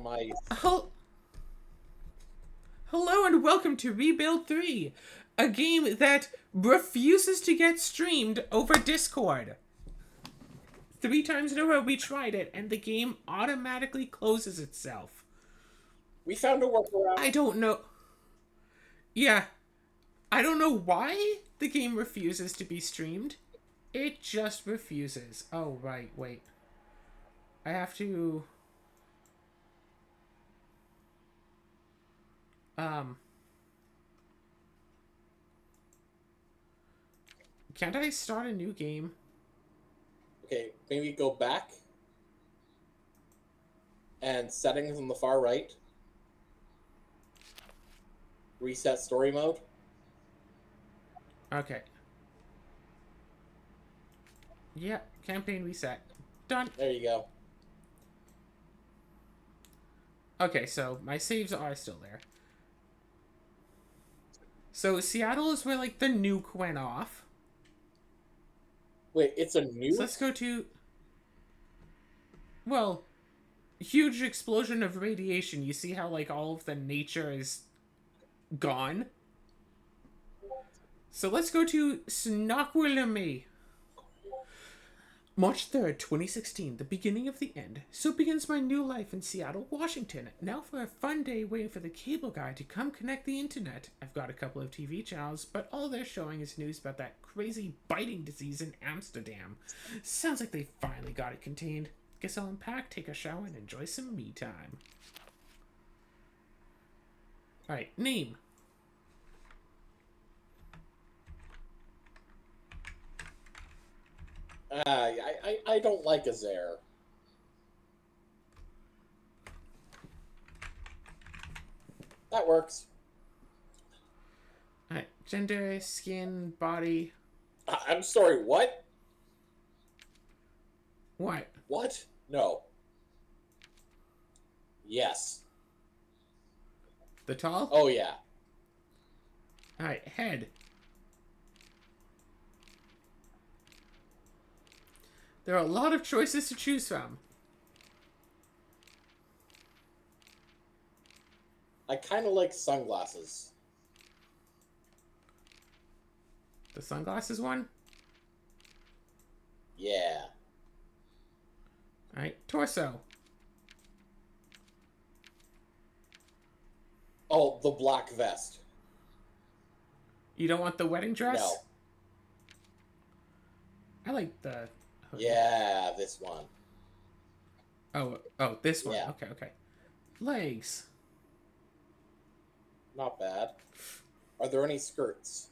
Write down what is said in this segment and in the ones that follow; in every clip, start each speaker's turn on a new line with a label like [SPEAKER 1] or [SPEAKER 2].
[SPEAKER 1] my...
[SPEAKER 2] Hello and welcome to Rebuild 3, a game that refuses to get streamed over Discord. 3 times in a row we tried it and the game automatically closes itself.
[SPEAKER 1] We found a
[SPEAKER 2] I
[SPEAKER 1] workaround.
[SPEAKER 2] don't know. Yeah, I don't know why the game refuses to be streamed. It just refuses. Oh, right, wait. I have to... Um... Can't I start a new game?
[SPEAKER 1] Okay, maybe go back. And settings on the far right. Reset story mode.
[SPEAKER 2] Okay. Yeah, campaign reset. Done.
[SPEAKER 1] There you go.
[SPEAKER 2] Okay, so my saves are still there. So Seattle is where, like, the nuke went off.
[SPEAKER 1] Wait, it's a
[SPEAKER 2] So
[SPEAKER 1] nuke?
[SPEAKER 2] let's go to... Well, huge explosion of radiation. You see how, like, all of the nature is gone? So let's go to Snoqualmie. March 3rd, 2016, the beginning of the end. So begins my new life in Seattle, Washington. Now for a fun day waiting for the cable guy to come connect the internet. I've got a couple of TV channels, but all they're showing is news about that crazy biting disease in Amsterdam. Sounds like they finally got it contained. Guess I'll unpack, take a shower, and enjoy some me time. Alright, name.
[SPEAKER 1] I don't like Azair. That works.
[SPEAKER 2] Alright, gender, skin, body.
[SPEAKER 1] I'm sorry, what?
[SPEAKER 2] What?
[SPEAKER 1] What? No. Yes.
[SPEAKER 2] The tall?
[SPEAKER 1] Oh, yeah.
[SPEAKER 2] Alright, head. There are a lot of choices to choose from.
[SPEAKER 1] I kind of like sunglasses.
[SPEAKER 2] The sunglasses one?
[SPEAKER 1] Yeah.
[SPEAKER 2] Alright, torso.
[SPEAKER 1] Oh, the black vest.
[SPEAKER 2] You don't want the wedding dress?
[SPEAKER 1] No.
[SPEAKER 2] I like the...
[SPEAKER 1] Yeah, this one.
[SPEAKER 2] Oh, this one.
[SPEAKER 1] Yeah.
[SPEAKER 2] Okay. Legs.
[SPEAKER 1] Not bad. Are there any skirts?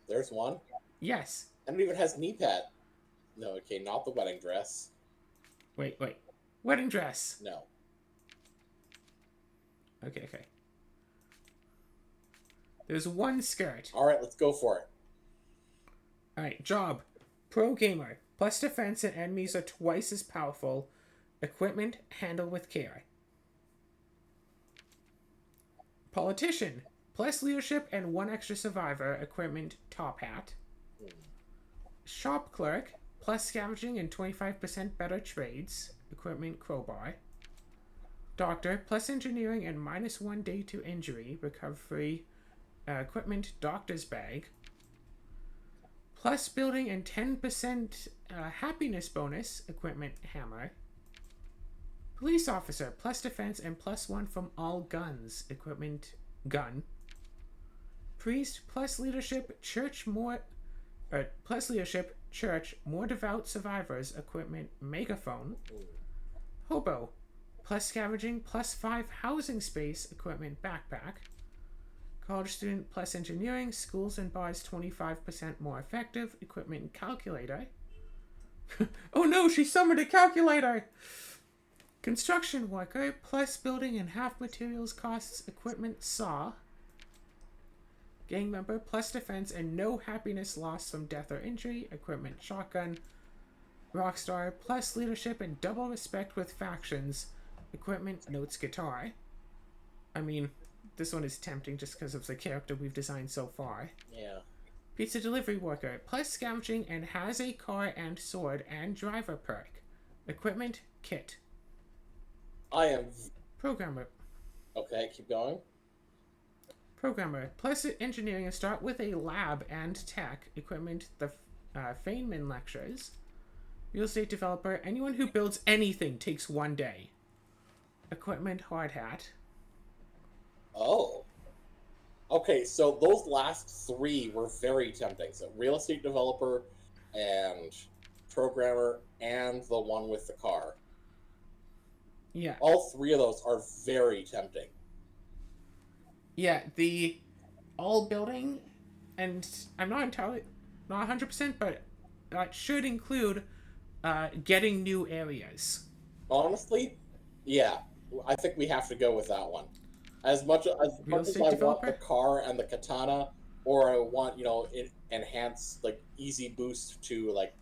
[SPEAKER 1] There's one.
[SPEAKER 2] Yes.
[SPEAKER 1] And it even has knee pad. No, okay, not the wedding dress.
[SPEAKER 2] Wait. Wedding dress.
[SPEAKER 1] No.
[SPEAKER 2] Okay. There's one skirt.
[SPEAKER 1] Alright, let's go for it.
[SPEAKER 2] Alright, job. Pro gamer. Plus defense and enemies are twice as powerful. Equipment, handle with care. Politician. Plus leadership and 1 extra survivor. Equipment, top hat. Shop clerk. Plus scavenging and 25% better trades. Equipment, crowbar. Doctor. Plus engineering and -1 day to injury. Recovery. Equipment, doctor's bag. Plus building and 10% happiness bonus. Equipment, hammer. Police officer. Plus defense and +1 from all guns. Equipment, gun. Priest. Plus leadership. Church, more devout survivors. Equipment, megaphone. Hobo. Plus scavenging. +5 housing space. Equipment, backpack. College student plus engineering. Schools and bars 25% more effective. Equipment, calculator. Oh no, she summoned a calculator! Construction worker plus building and half materials costs. Equipment, saw. Gang member plus defense and no happiness lost from death or injury. Equipment, shotgun. Rockstar plus leadership and double respect with factions. Equipment, notes, guitar. I mean, this one is tempting just because of the character we've designed so far.
[SPEAKER 1] Yeah.
[SPEAKER 2] Pizza delivery worker plus scavenging and has a car and sword and driver perk. Equipment, kit.
[SPEAKER 1] I am
[SPEAKER 2] Programmer.
[SPEAKER 1] Okay, keep going.
[SPEAKER 2] Programmer. Plus engineering and start with a lab and tech equipment. The Feynman lectures. Real estate developer. Anyone who builds anything takes 1 day. Equipment hard hat.
[SPEAKER 1] Oh. Okay, so those last three were very tempting. So real estate developer and programmer and the one with the car.
[SPEAKER 2] Yeah.
[SPEAKER 1] All three of those are very tempting.
[SPEAKER 2] Yeah, the all building, and I'm not 100%, but that should include getting new areas.
[SPEAKER 1] Honestly, yeah, I think we have to go with that one. As much as I want the car and the katana, or I want enhance like easy boost to like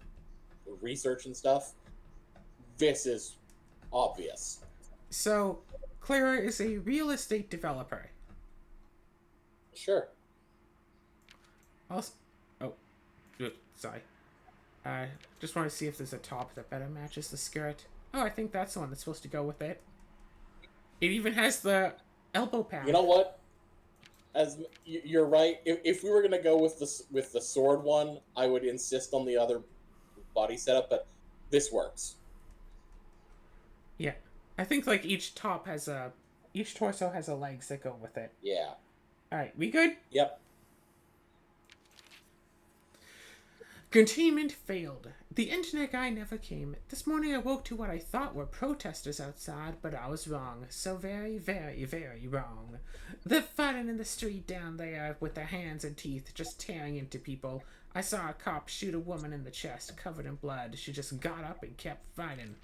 [SPEAKER 1] research and stuff. This is obvious.
[SPEAKER 2] So, Clara is a real estate developer.
[SPEAKER 1] Sure.
[SPEAKER 2] Also, sorry. Just want to see if there's a top that better matches the skirt. Oh, I think that's the one that's supposed to go with it. It even has the elbow pad.
[SPEAKER 1] You know what? As you're right. If we were gonna go with the sword one, I would insist on the other body setup, but this works.
[SPEAKER 2] Yeah, I think like each torso has a legs that go with it.
[SPEAKER 1] Yeah.
[SPEAKER 2] All right, we good?
[SPEAKER 1] Yep.
[SPEAKER 2] Containment failed. The internet guy never came. This morning I woke to what I thought were protesters outside, but I was wrong. So very, very, very wrong. They're fighting in the street down there with their hands and teeth, just tearing into people. I saw a cop shoot a woman in the chest, covered in blood. She just got up and kept fighting.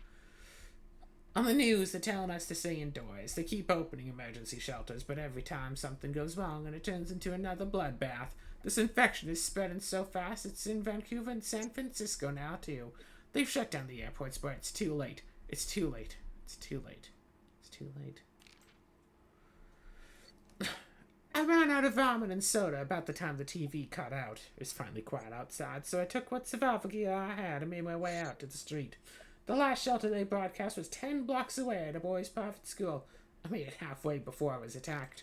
[SPEAKER 2] On the news, they're telling us to stay indoors. They keep opening emergency shelters, but every time something goes wrong and it turns into another bloodbath. This infection is spreading so fast it's in Vancouver and San Francisco now, too. They've shut down the airports, but it's too late. It's too late. It's too late. It's too late. I ran out of ramen and soda about the time the TV cut out. It was finally quiet outside, so I took what survival gear I had and made my way out to the street. The last shelter they broadcast was 10 blocks away at a boys' private school. I made it halfway before I was attacked.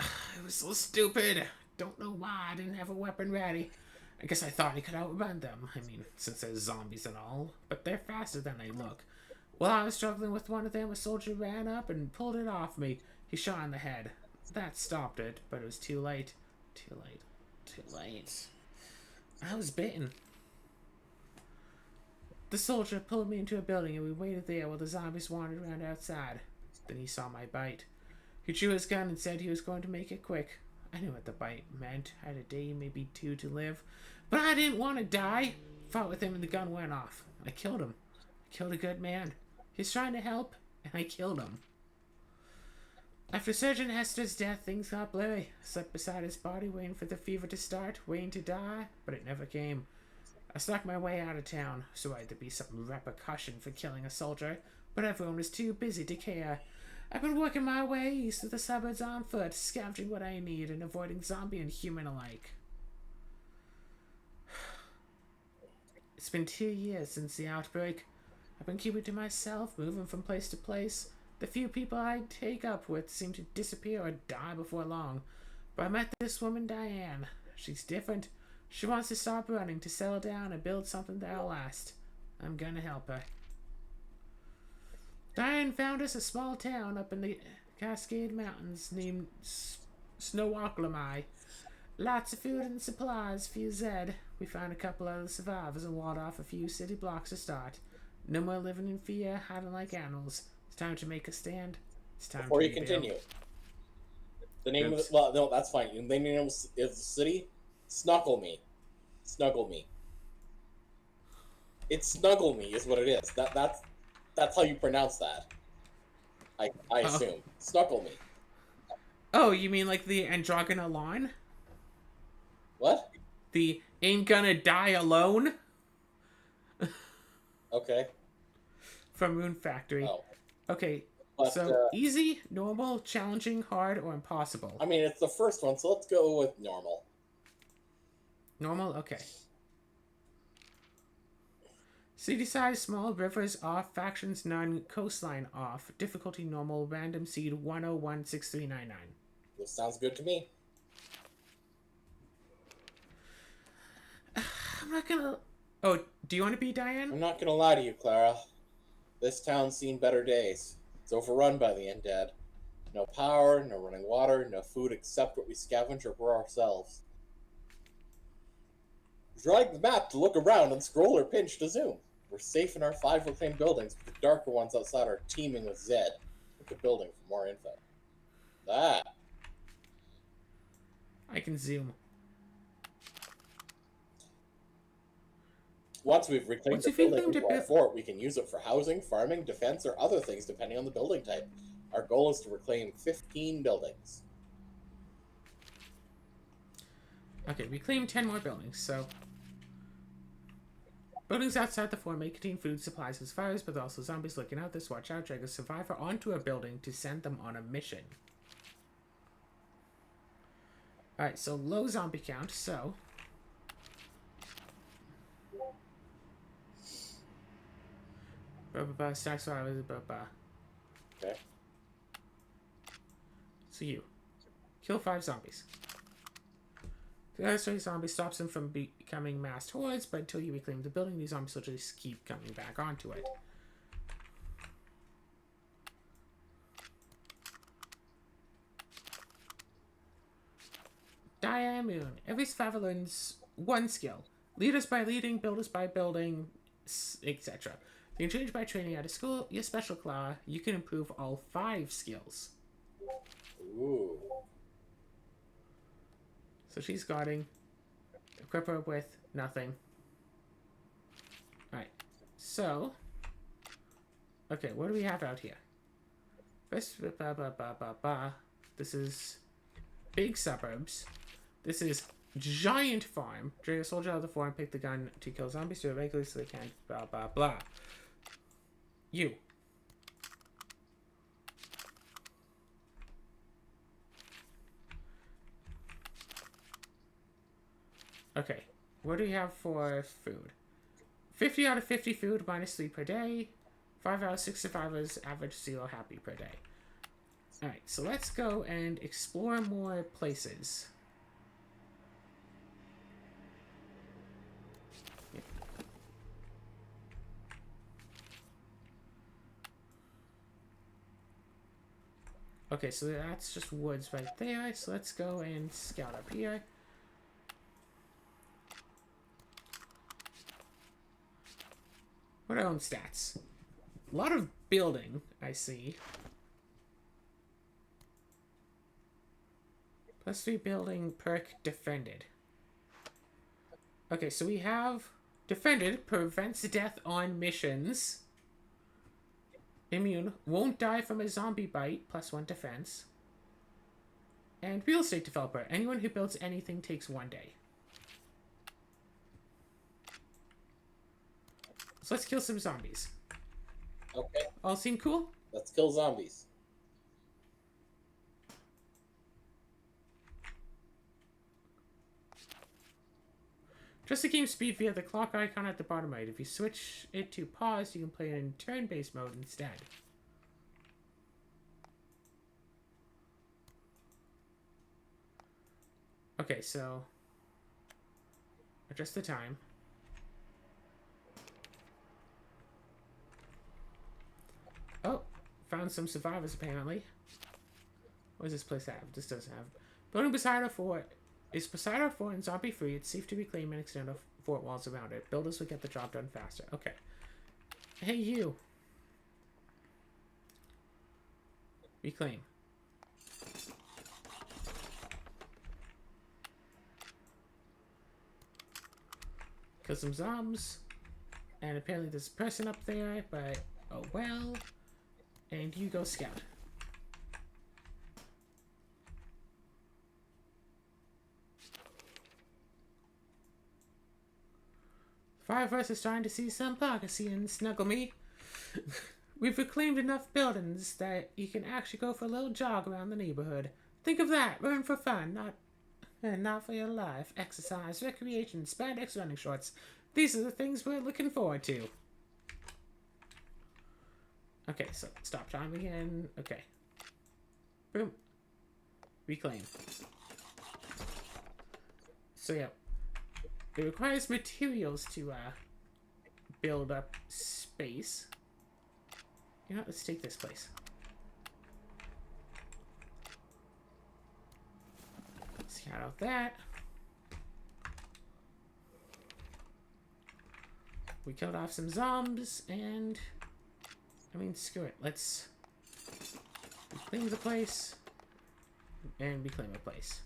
[SPEAKER 2] It was so stupid. Don't know why I didn't have a weapon ready. I guess I thought I could outrun them. I mean, since there's zombies and all. But they're faster than they look. While I was struggling with one of them, a soldier ran up and pulled it off me. He shot in the head. That stopped it, but it was too late. Too late. Too late. I was bitten. The soldier pulled me into a building and we waited there while the zombies wandered around outside. Then he saw my bite. He drew his gun and said he was going to make it quick. I knew what the bite meant. I had a day, maybe two to live. But I didn't want to die. Fought with him and the gun went off. I killed him. I killed a good man. He's trying to help, and I killed him. After Sergeant Hester's death, things got blurry. I slept beside his body, waiting for the fever to start, waiting to die, but it never came. I snuck my way out of town, so I had to be some repercussion for killing a soldier, but everyone was too busy to care. I've been working my way east of the suburbs on foot, scavenging what I need and avoiding zombie and human alike. It's been 2 years since the outbreak. I've been keeping to myself, moving from place to place. The few people I take up with seem to disappear or die before long. But I met this woman, Diane. She's different. She wants to stop running, to settle down and build something that'll last. I'm gonna help her. Diane found us a small town up in the Cascade Mountains named Snoqualmie. Lots of food and supplies, few Zed. We found a couple other survivors and walled off a few city blocks to start. No more living in fear, hiding like animals. It's time to make a stand. It's time
[SPEAKER 1] Before
[SPEAKER 2] to
[SPEAKER 1] you continue, the name of the, well, no, that's fine. The name of the city, Snuggle Me. Snuggle Me. It's Snuggle Me is what it is. That's how you pronounce that. I assume. Snuggle Me.
[SPEAKER 2] Oh, you mean like the Androgynous line?
[SPEAKER 1] What?
[SPEAKER 2] The Ain't Gonna Die Alone?
[SPEAKER 1] Okay.
[SPEAKER 2] From Moon Factory.
[SPEAKER 1] Oh.
[SPEAKER 2] Okay,
[SPEAKER 1] but,
[SPEAKER 2] so easy, normal, challenging, hard, or impossible?
[SPEAKER 1] I mean, it's the first one, so let's go with normal.
[SPEAKER 2] Normal? Okay. City size, small, rivers off, factions none, coastline off, difficulty normal, random seed 1016399.
[SPEAKER 1] This sounds good to me.
[SPEAKER 2] I'm not gonna. Oh, do you want to be Diane?
[SPEAKER 1] I'm not gonna lie to you, Clara. This town's seen better days. It's overrun by the undead. No power, no running water, no food except what we scavenge or grow ourselves. Drag the map to look around and scroll or pinch to zoom. We're safe in our 5 reclaimed buildings, but the darker ones outside are teeming with Zed. Look at building for more info. That.
[SPEAKER 2] I can zoom.
[SPEAKER 1] Once we've reclaimed the building into our fort, we can use it for housing, farming, defense, or other things depending on the building type. Our goal is to reclaim 15 buildings.
[SPEAKER 2] Okay, reclaim 10 more buildings, so... Buildings outside the fort may contain food, supplies, and fires, but also zombies looking out this. Watch out, drag a survivor onto a building to send them on a mission. Alright, so low zombie count, so... Stack survivors,
[SPEAKER 1] Okay.
[SPEAKER 2] So you. Kill 5 zombies. The other zombie stops them from becoming massed hordes, but until you reclaim the building, these zombies will just keep coming back onto it. Diamond. Every survivor learns 1 skill. Leaders by leading, builders by building, etc. You can change by training out of school. Your special claw, you can improve all 5 skills.
[SPEAKER 1] Ooh.
[SPEAKER 2] So she's guarding. Equip her with nothing. Alright. So. Okay, what do we have out here? This is big suburbs. This is giant farm. Drag a soldier out of the farm, pick the gun to kill zombies, do it regularly so they can't blah blah blah. You. Okay, what do we have for food? 50 out of 50 food, minus 3 per day. 5 out of 6 survivors, average 0 happy per day. Alright, so let's go and explore more places. Yeah. Okay, so that's just woods right there. So let's go and scout up here. What are our own stats? A lot of building, I see. +3 building, perk, defended. Okay, so we have defended, prevents death on missions. Immune, won't die from a zombie bite, +1 defense. And real estate developer, anyone who builds anything takes 1 day. So let's kill some zombies.
[SPEAKER 1] Okay.
[SPEAKER 2] All seem cool?
[SPEAKER 1] Let's kill zombies.
[SPEAKER 2] Just the game speed via the clock icon at the bottom right. If you switch it to pause, you can play it in turn-based mode instead. Okay, so... adjust the time. Oh, found some survivors apparently. What does this place have? This doesn't have. Building beside our fort is beside our fort and zombie free. It's safe to reclaim and extend our fort walls around it. Builders will get the job done faster. Okay. Hey, you. Reclaim. Kill some zombies. And apparently there's a person up there, but oh well. And you go scout. Five of us are starting to see some privacy and snuggle me. We've reclaimed enough buildings that you can actually go for a little jog around the neighborhood. Think of that, run for fun, not for your life. Exercise, recreation, spandex running shorts. These are the things we're looking forward to. Okay, so stop time again. Okay. Boom. Reclaim. So yeah. It requires materials to build up space. You know, let's take this place. Scout out that. We killed off some zombies, and I mean, screw it. Let's reclaim the place and reclaim a place.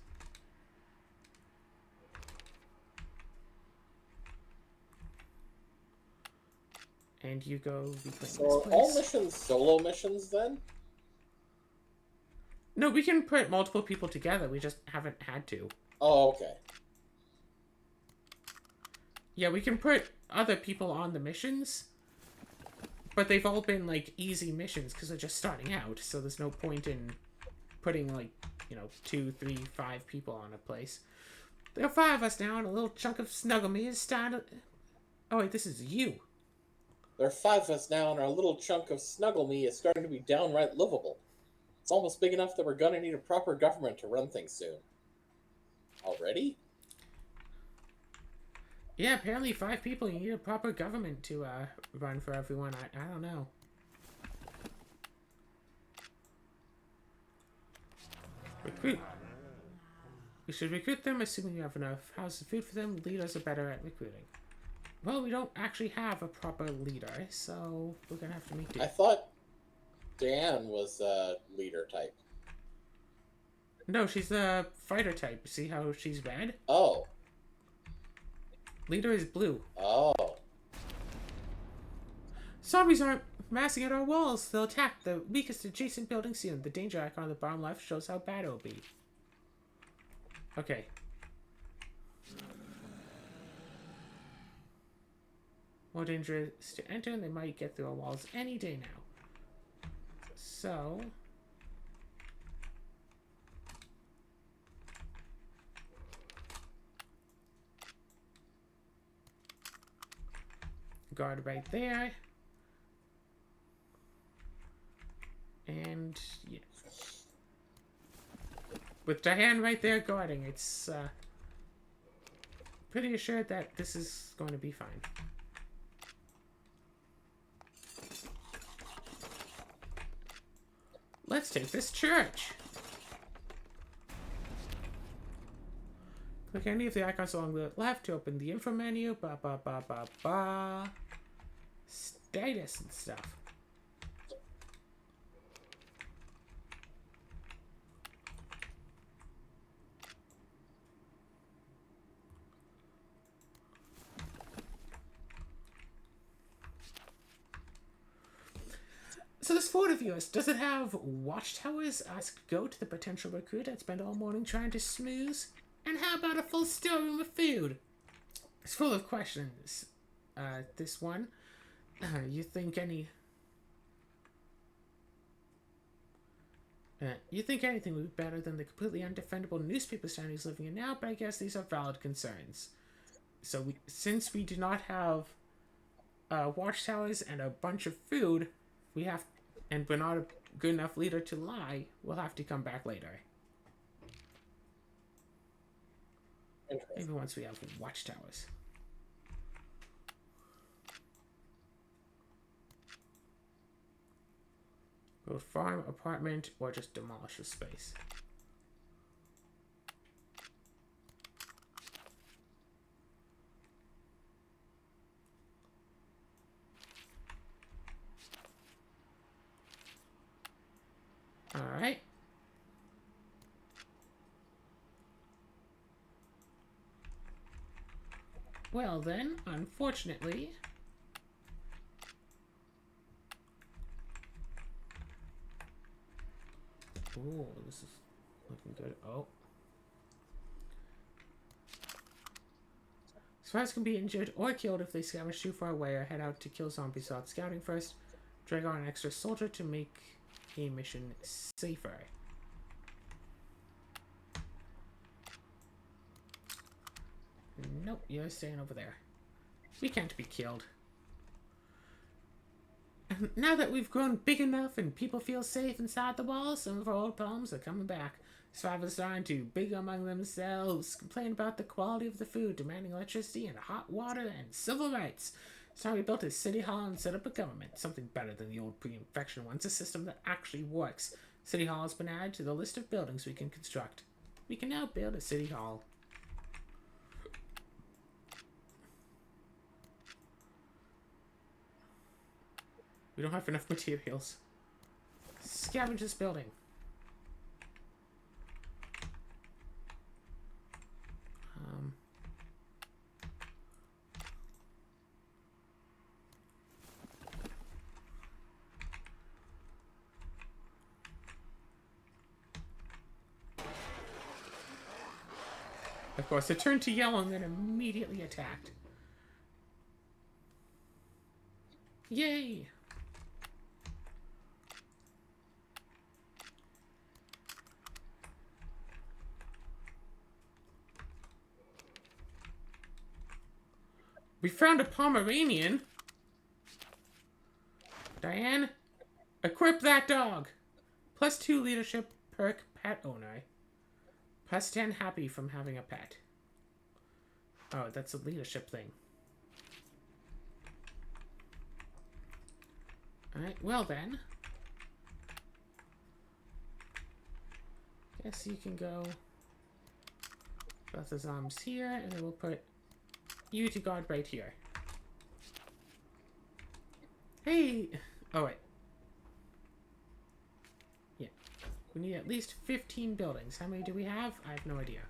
[SPEAKER 2] And you go reclaim this place.
[SPEAKER 1] So are all missions solo missions then?
[SPEAKER 2] No, we can put multiple people together. We just haven't had to.
[SPEAKER 1] Oh, okay.
[SPEAKER 2] Yeah, we can put other people on the missions, but they've all been, like, easy missions because they're just starting out, so there's no point in putting, like, you know, 2, 3, 5 people on a place. There are 5 of us now, and a little chunk of Snuggle Me is starting... Oh, wait, this is you.
[SPEAKER 1] There are 5 of us now, and our little chunk of Snuggle Me is starting to be downright livable. It's almost big enough that we're gonna need a proper government to run things soon. Already?
[SPEAKER 2] Yeah, apparently 5 people, you need a proper government to run for everyone. I don't know. Recruit. We should recruit them, assuming we have enough houses and food for them. Leaders are better at recruiting. Well, we don't actually have a proper leader, so we're gonna have to make do.
[SPEAKER 1] I thought Dan was leader type.
[SPEAKER 2] No, she's the fighter type. See how she's red?
[SPEAKER 1] Oh.
[SPEAKER 2] Leader is blue.
[SPEAKER 1] Oh.
[SPEAKER 2] Zombies aren't massing at our walls. They'll attack the weakest adjacent building soon. The danger icon on the bottom left shows how bad it'll be. Okay. More dangerous to enter, and they might get through our walls any day now. So... guard right there. And, yeah. With Diane right there guarding, it's, pretty assured that this is going to be fine. Let's take this church! Click any of the icons along the left to open the info menu. Status and stuff. So this fort of yours, does it have watchtowers? Ask Go to the potential recruit I'd spend all morning trying to smooth. And how about a full storeroom of food? It's full of questions. This one. You think anything would be better than the completely undefendable newspaper stand he's living in now, but I guess these are valid concerns. So since we do not have watchtowers and a bunch of food, and we're not a good enough leader to lie, we'll have to come back later. Maybe once we have watchtowers. Build farm, apartment, or just demolish the space. Alright. Well then, unfortunately... Ooh, this is looking good. Oh. Spies can be injured or killed if they scavenge too far away or head out to kill zombies without scouting first. Drag on an extra soldier to make a mission safer. Nope, you're staying over there. We can't be killed. And now that we've grown big enough and people feel safe inside the walls, some of our old problems are coming back. Survivors starting to big among themselves, complain about the quality of the food, demanding electricity and hot water and civil rights. So we built a city hall and set up a government, something better than the old pre-infection ones, a system that actually works. City Hall has been added to the list of buildings we can construct. We can now build a city hall. We don't have enough materials. Scavenge this building. Of course, it turned to yellow and then immediately attacked. Yay! We found a Pomeranian. Diane, equip that dog. +2 leadership perk pet owner. +10 happy from having a pet. Oh, that's a leadership thing. Alright, well then. Guess you can go. Both the zombies here, and then we'll put you to guard right here. Hey! Oh, wait. Yeah. We need at least 15 buildings. How many do we have? I have no idea.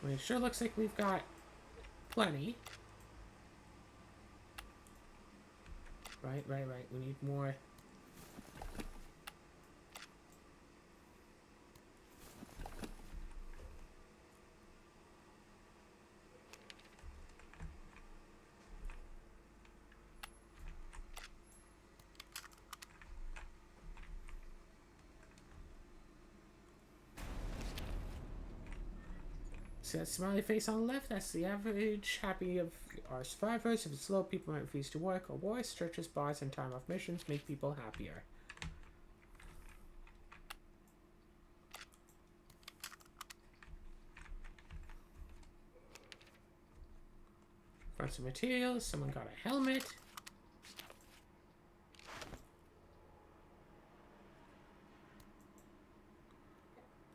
[SPEAKER 2] I mean, it sure looks like we've got plenty. Right. We need more. See that smiley face on the left? That's the average happy of our survivors. If it's low, people might refuse to work or worse. Churches, bars, and time off missions make people happier. Found some materials. Someone got a helmet.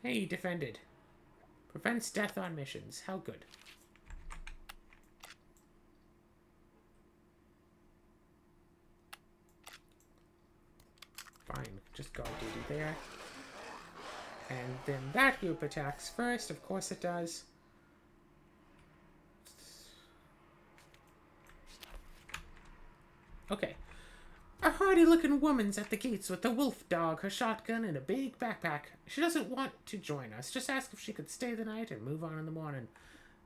[SPEAKER 2] Hey, defended. Prevents death on missions. How good. Fine. Just guard duty there. And then that group attacks first. Of course it does. Okay. A hardy-looking woman's at the gates with a wolf dog, her shotgun, and a big backpack. She doesn't want to join us. Just ask if she could stay the night and move on in the morning.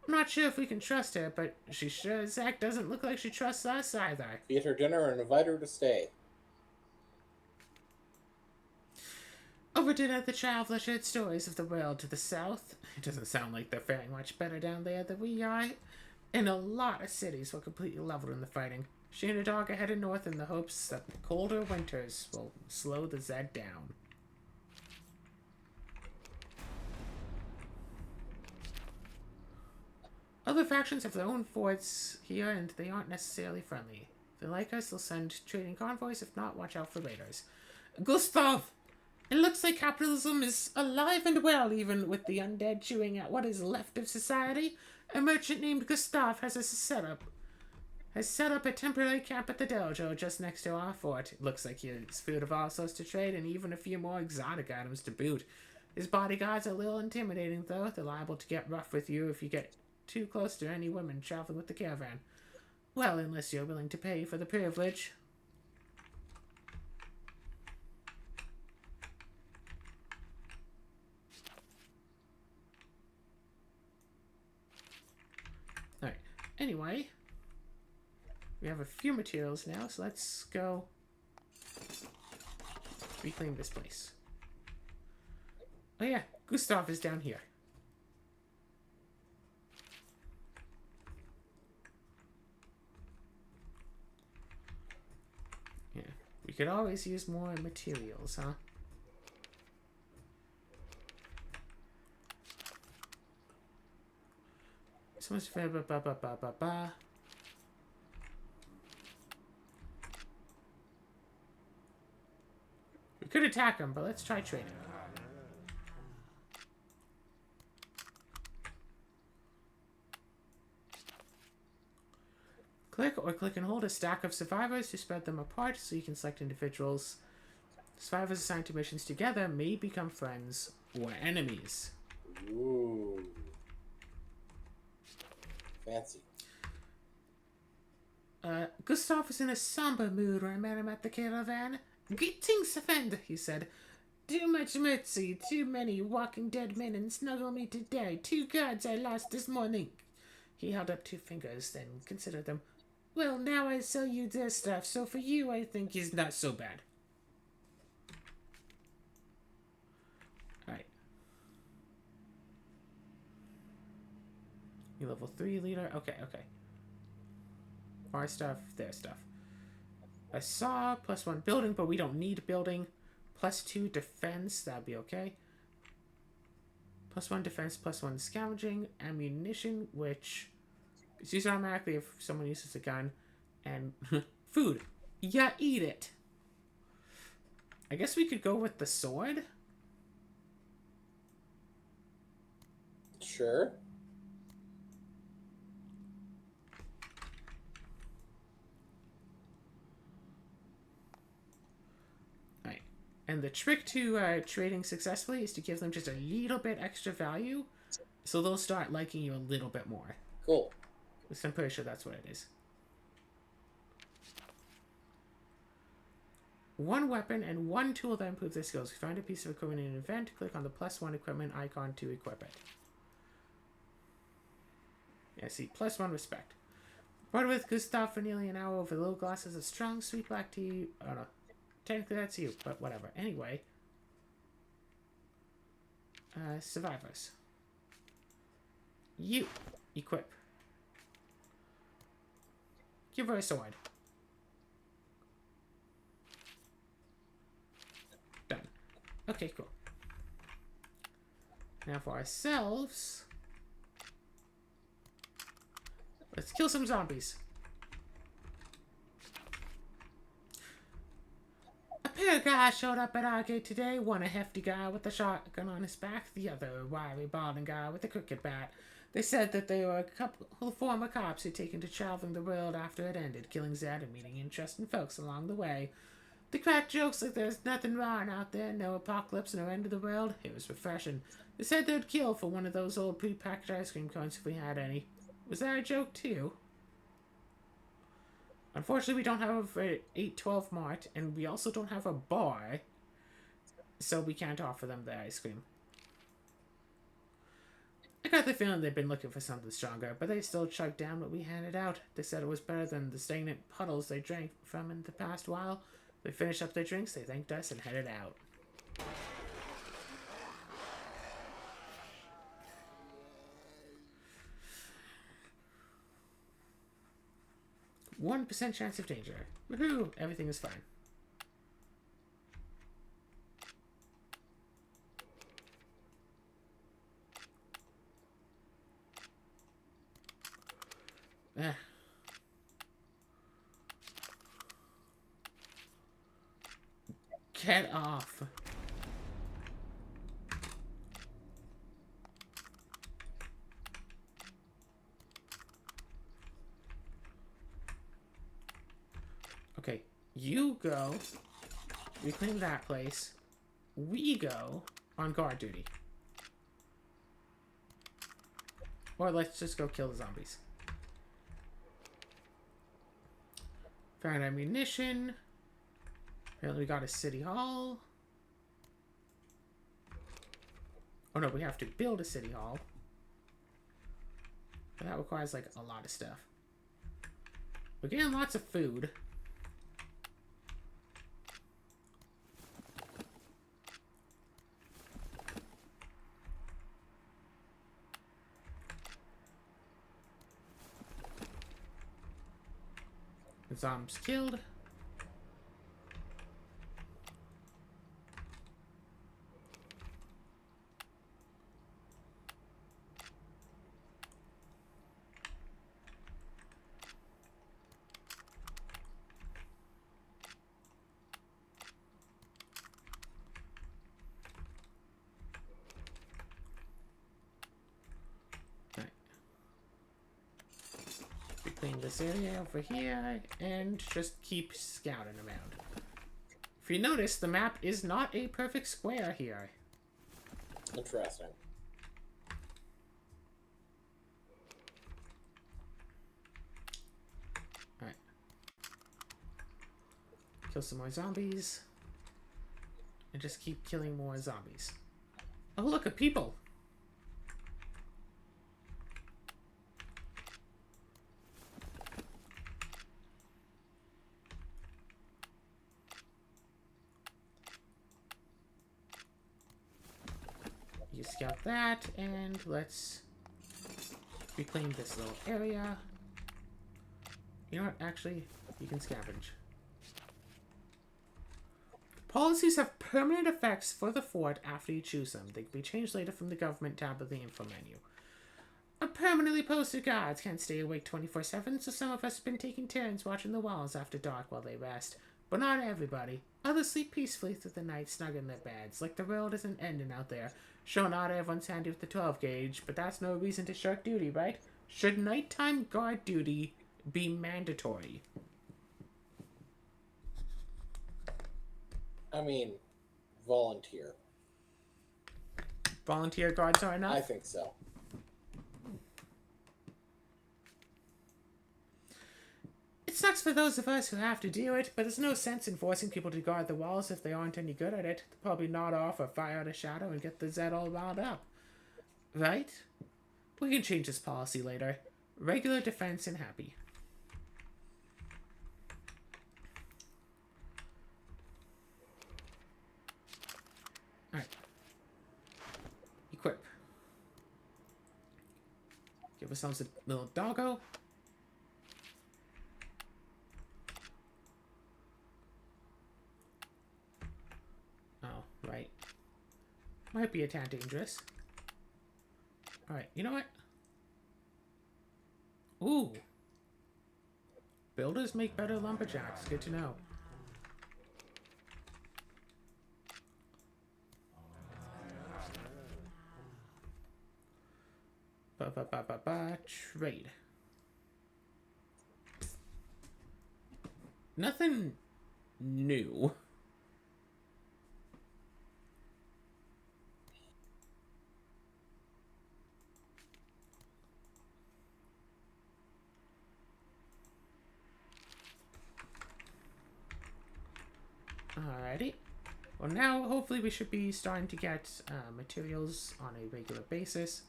[SPEAKER 2] I'm not sure if we can trust her, but she sure as heck doesn't look like she trusts us either.
[SPEAKER 1] Feed her dinner and invite her to stay.
[SPEAKER 2] Over dinner, the traveler shared stories of the world to the south. It doesn't sound like they're faring much better down there than we are. And a lot of cities were completely leveled in the fighting. She and her dog are headed north in the hopes that the colder winters will slow the Zed down. Other factions have their own forts here, and they aren't necessarily friendly. If they like us, they'll send trading convoys. If not, watch out for raiders. Gustav! It looks like capitalism is alive and well, even with the undead chewing at what is left of society. A merchant named Gustav has set up a temporary camp at the dojo just next to our fort. It looks like he has food of all sorts to trade and even a few more exotic items to boot. His bodyguards are a little intimidating, though. They're liable to get rough with you if you get too close to any women traveling with the caravan. Well, unless you're willing to pay for the privilege. Alright, anyway. We have a few materials now, so let's go reclaim this place. Oh yeah, Gustav is down here. We could always use more materials, huh? So much fair, We could attack him, but let's try trading. Click or click and hold a stack of survivors to spread them apart so you can select individuals. Survivors assigned to missions together may become friends or enemies.
[SPEAKER 1] Ooh. Fancy.
[SPEAKER 2] Gustav was in a somber mood when I met him at the caravan. Greetings, friend, he said. Too much mercy, too many walking dead men and snuggle me to die. 2 guards I lost this morning. He held up 2 fingers, then considered them. Well, now I sell you their stuff, so for you I think he's not so bad. Alright. You level 3 leader? Okay. Our stuff, their stuff. I saw +1 building, but we don't need building. +2 defense, that'd be okay. +1 defense, +1 scavenging, ammunition, which is used automatically if someone uses a gun, and food. Yeah, eat it. I guess we could go with the sword.
[SPEAKER 1] Sure.
[SPEAKER 2] And the trick to trading successfully is to give them just a little bit extra value, so they'll start liking you a little bit more.
[SPEAKER 1] Cool.
[SPEAKER 2] So I'm pretty sure that's what it is. 1 weapon and 1 tool that improves their skills. If you find a piece of equipment in an event, click on the +1 equipment icon to equip it. Yeah, see, +1 respect. Brought with Gustav for nearly an hour over little glasses of strong, sweet black tea. Oh no. Technically that's you, but whatever. Anyway. Survivors. You. Equip. Give her a sword. Done. Okay, cool. Now for ourselves. Let's kill some zombies. A pair of guys showed up at our gate today. One a hefty guy with a shotgun on his back. The other a wiry, balding guy with a cricket bat. They said that they were a couple of former cops who'd taken to traveling the world after it ended, killing Zed and meeting interesting folks along the way. They cracked jokes like there's nothing wrong out there, no apocalypse, no end of the world. It was refreshing. They said they'd kill for one of those old pre-packaged ice cream cones if we had any. Was that a joke too? Unfortunately, we don't have a 812 Mart, and we also don't have a bar, so we can't offer them the ice cream. I got the feeling they'd been looking for something stronger, but they still chugged down what we handed out. They said it was better than the stagnant puddles they drank from in the past while. They finished up their drinks, they thanked us, and headed out. 1% chance of danger. Woohoo! Everything is fine. Ah. Get off. Okay, you go reclaim that place. We go on guard duty. Or let's just go kill the zombies. Found ammunition. Apparently we got a city hall. Oh no, we have to build a city hall. But that requires like a lot of stuff. We're getting lots of food. The zombies killed. clean this area over here and just keep scouting around. If you notice, the map is not a perfect square here.
[SPEAKER 1] Interesting.
[SPEAKER 2] Alright. Kill some more zombies. And just keep killing more zombies. Oh, look, a people! You scout that, and let's reclaim this little area. You know what? Actually, you can scavenge. Policies have permanent effects for the fort after you choose them. They can be changed later from the government tab of the info menu. A permanently posted guards can't stay awake 24/7, so some of us have been taking turns watching the walls after dark while they rest. But not everybody. Others sleep peacefully through the night, snug in their beds, like the world isn't ending out there. Sure, not everyone's handy with the 12 gauge, but that's no reason to shirk duty, right? Should nighttime guard duty be mandatory?
[SPEAKER 1] I mean, volunteer.
[SPEAKER 2] Volunteer guards are enough?
[SPEAKER 1] I think so.
[SPEAKER 2] It sucks for those of us who have to do it, but there's no sense in forcing people to guard the walls if they aren't any good at it. They'll probably nod off or fire out a shadow and get the Zed all wound up. Right? We can change this policy later. Regular defense and happy. Alright. Equip. Give ourselves a little doggo. Oh, right. Might be a tad dangerous. Alright, you know what? Ooh. Builders make better lumberjacks. Good to know. Trade. Nothing new. Alrighty. Well, now hopefully we should be starting to get materials on a regular basis.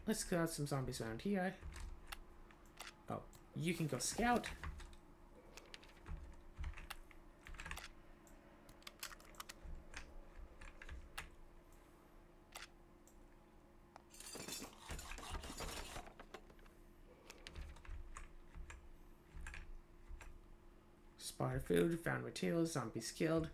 [SPEAKER 2] Let's kill out some zombies around here. Oh, you can go scout. Spotted food, found materials, zombies killed.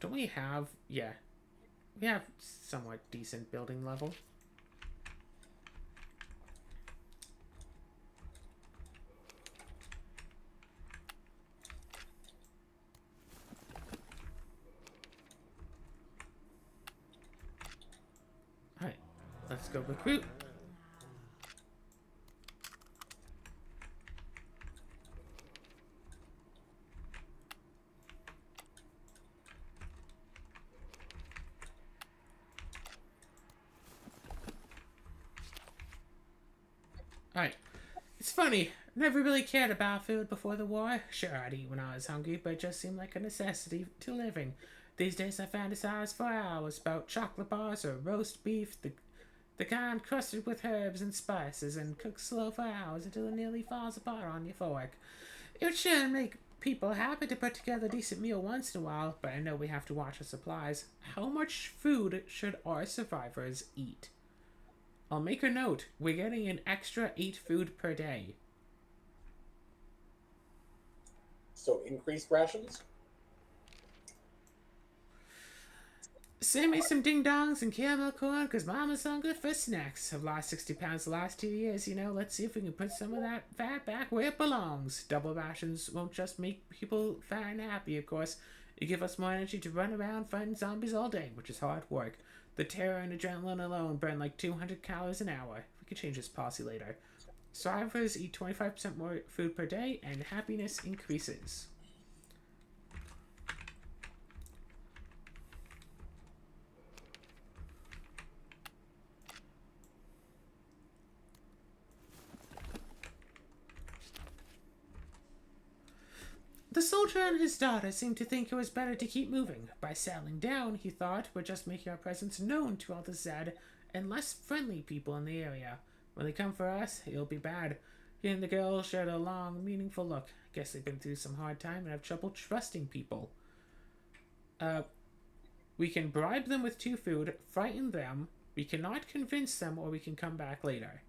[SPEAKER 2] Don't we have... yeah. We have somewhat decent building level. Alright. Let's go recruit. Alright. It's funny. Never really cared about food before the war. Sure, I'd eat when I was hungry, but it just seemed like a necessity to living. These days I fantasize for hours about chocolate bars or roast beef, the kind crusted with herbs and spices and cooked slow for hours until it nearly falls apart on your fork. It would sure make people happy to put together a decent meal once in a while, but I know we have to watch our supplies. How much food should our survivors eat? I'll make a note. We're getting an extra 8 food per day.
[SPEAKER 1] So increased rations?
[SPEAKER 2] Send me some ding dongs and caramel corn, cause Mama's hungry for snacks. I've lost 60 pounds the last 2 years, you know. Let's see if we can put some of that fat back where it belongs. Double rations won't just make people fat and happy, of course. It give us more energy to run around fighting zombies all day, which is hard work. The terror and adrenaline alone burn like 200 calories an hour. We can change this policy later. Survivors eat 25% more food per day, and happiness increases. The soldier and his daughter seemed to think it was better to keep moving. By settling down, he thought, we're just making our presence known to all the Zed and less friendly people in the area. When they come for us, it'll be bad. He and the girl shared a long, meaningful look. Guess they've been through some hard time and have trouble trusting people. We can bribe them with 2 food, frighten them. We cannot convince them, or we can come back later.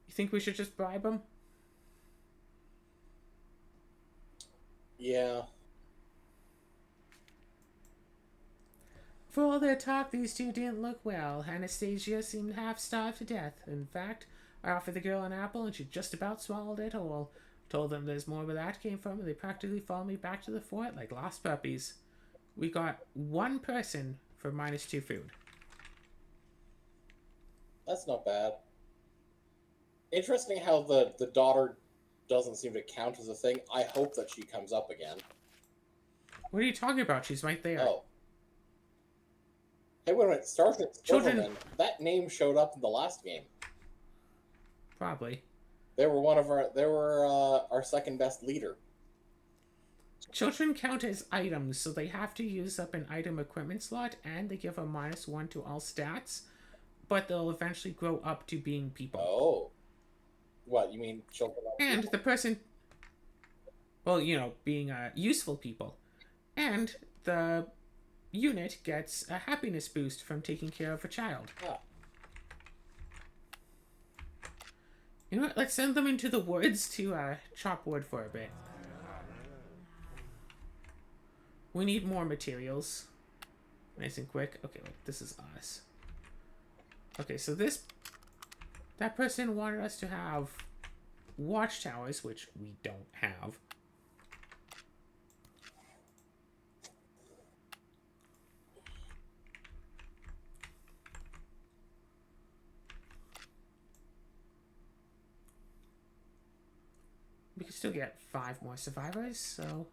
[SPEAKER 2] You think we should just bribe them?
[SPEAKER 1] Yeah.
[SPEAKER 2] For all their talk, these 2 didn't look well. Anastasia seemed half starved to death. In fact, I offered the girl an apple and she just about swallowed it whole. Told them there's more where that came from, and they practically followed me back to the fort like lost puppies. We got 1 person for -2 food.
[SPEAKER 1] That's not bad. Interesting how the daughter doesn't seem to count as a thing. I hope that she comes up again.
[SPEAKER 2] What are you talking about? She's right there.
[SPEAKER 1] Oh. Hey, wait a minute. Sergeant Silverman, that name showed up in the last game.
[SPEAKER 2] Probably.
[SPEAKER 1] They were our second best leader.
[SPEAKER 2] Children count as items, so they have to use up an item equipment slot, and they give a -1 to all stats, but they'll eventually grow up to being people.
[SPEAKER 1] Oh. What, you mean children?
[SPEAKER 2] And the person, well, you know, being useful people. And the unit gets a happiness boost from taking care of a child.
[SPEAKER 1] Ah.
[SPEAKER 2] You know what? Let's send them into the woods to chop wood for a bit. We need more materials. Nice and quick. Okay, look, this is us. Okay, so that person wanted us to have watchtowers, which we don't have. We can still get 5 more survivors, so...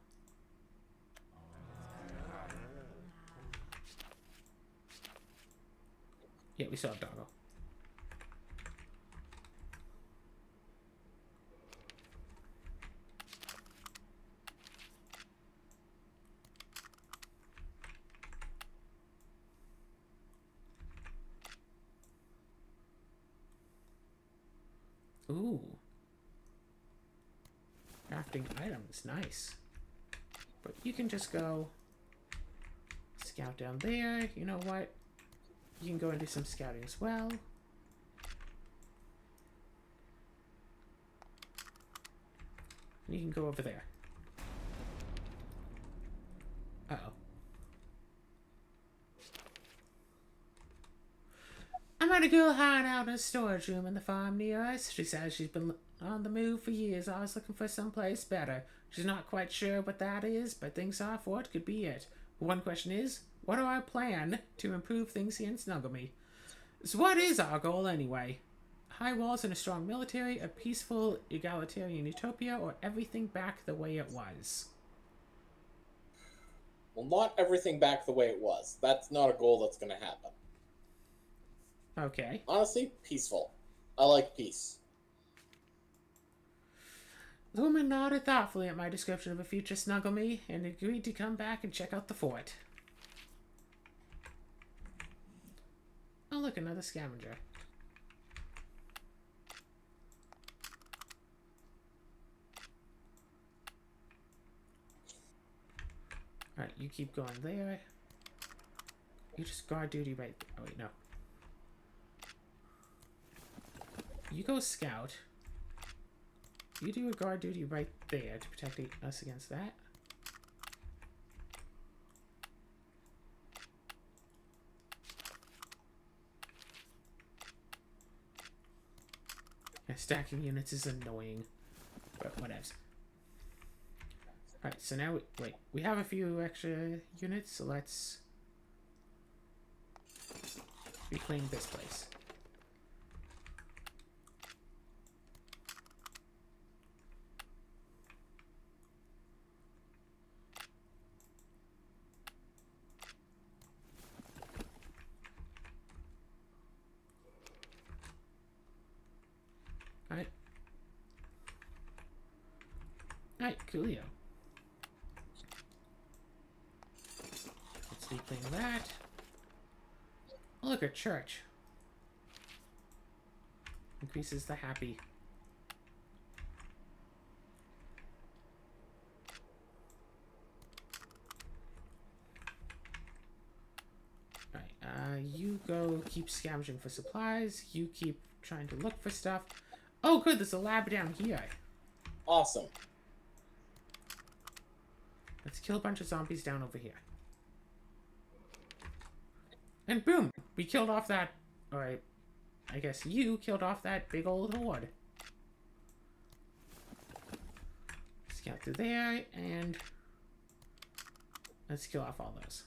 [SPEAKER 2] Yeah, we still have Doggo. Ooh. Crafting items, nice. But you can just go scout down there. You know what? You can go and do some scouting as well. And you can go over there. Uh-oh. I met a girl hiding out in a storage room in the farm near us. She says she's been on the move for years, always looking for someplace better. She's not quite sure what that is, but thinks our fort could be it. One question is, what do I plan to improve things here in Snugglemere? So what is our goal anyway? High walls and a strong military, a peaceful, egalitarian utopia, or everything back the way it was?
[SPEAKER 1] Well, not everything back the way it was. That's not a goal that's going to happen.
[SPEAKER 2] Okay.
[SPEAKER 1] Honestly, peaceful. I like peace.
[SPEAKER 2] The woman nodded thoughtfully at my description of a future Snugglemere and agreed to come back and check out the fort. Oh look, another scavenger. Alright, you keep going there. You just guard duty right there. Oh wait, no. You go scout. You do a guard duty right there to protect us against that. Yeah, stacking units is annoying, but whatevs. Alright, so now we have a few extra units, so let's reclaim this place. Alright. Alright, coolio. Let's reclaim that. Oh, look, a church. Increases the happy. Alright, you go keep scavenging for supplies. You keep trying to look for stuff. Oh, good, there's a lab down here.
[SPEAKER 1] Awesome.
[SPEAKER 2] Let's kill a bunch of zombies down over here. And boom! We killed off that... Alright, I guess you killed off that big old horde. Scout through there, and... let's kill off all those.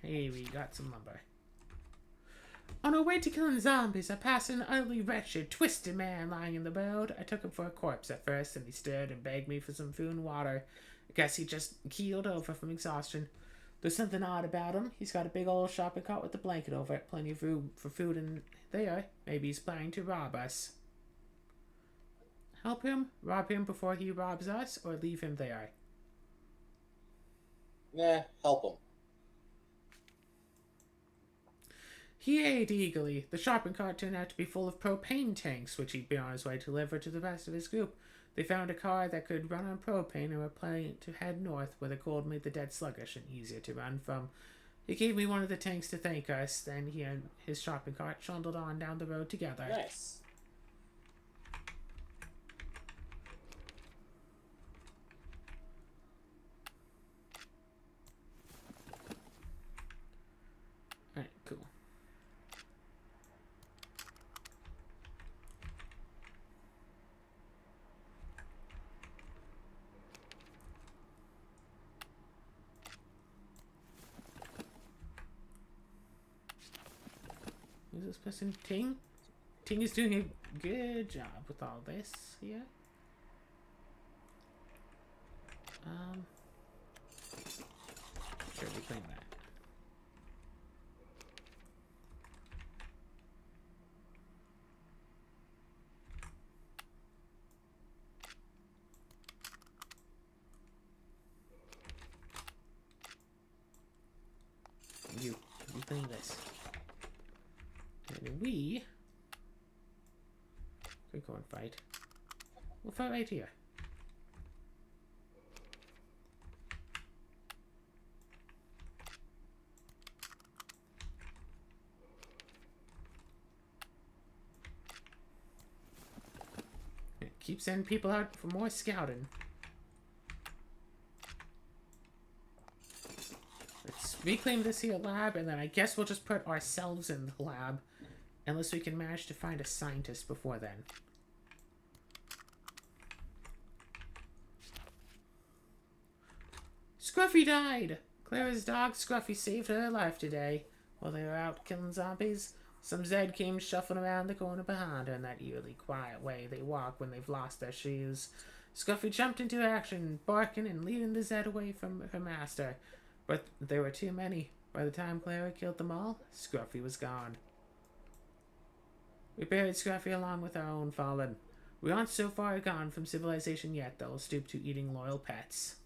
[SPEAKER 2] Hey, we got some lumber. On our way to killing zombies, I passed an utterly wretched, twisted man lying in the road. I took him for a corpse at first, and he stood and begged me for some food and water. I guess he just keeled over from exhaustion. There's something odd about him. He's got a big old shopping cart with a blanket over it, plenty of room for food in there. Maybe he's planning to rob us. Help him, rob him before he robs us, or leave him there?
[SPEAKER 1] Nah, help him.
[SPEAKER 2] He ate eagerly. The shopping cart turned out to be full of propane tanks, which he'd been on his way to deliver to the rest of his group. They found a car that could run on propane and were planning to head north, where the cold made the dead sluggish and easier to run from. He gave me one of the tanks to thank us, then he and his shopping cart trundled on down the road together.
[SPEAKER 1] Nice.
[SPEAKER 2] Alright, cool. Who's this person? Ting? Ting is doing a good job with all this here. Sure, reclaim that. You reclaim this. And we could go and fight. We'll fight right here. Keep sending people out for more scouting. Let's reclaim this here lab, and then I guess we'll just put ourselves in the lab. Unless we can manage to find a scientist before then. Scruffy died! Clara's dog Scruffy saved her life today. While they were out killing zombies, some Zed came shuffling around the corner behind her in that eerily quiet way they walk when they've lost their shoes. Scruffy jumped into action, barking and leading the Zed away from her master. But there were too many. By the time Clara killed them all, Scruffy was gone. We buried Scruffy along with our own fallen. We aren't so far gone from civilization yet that we'll stoop to eating loyal pets.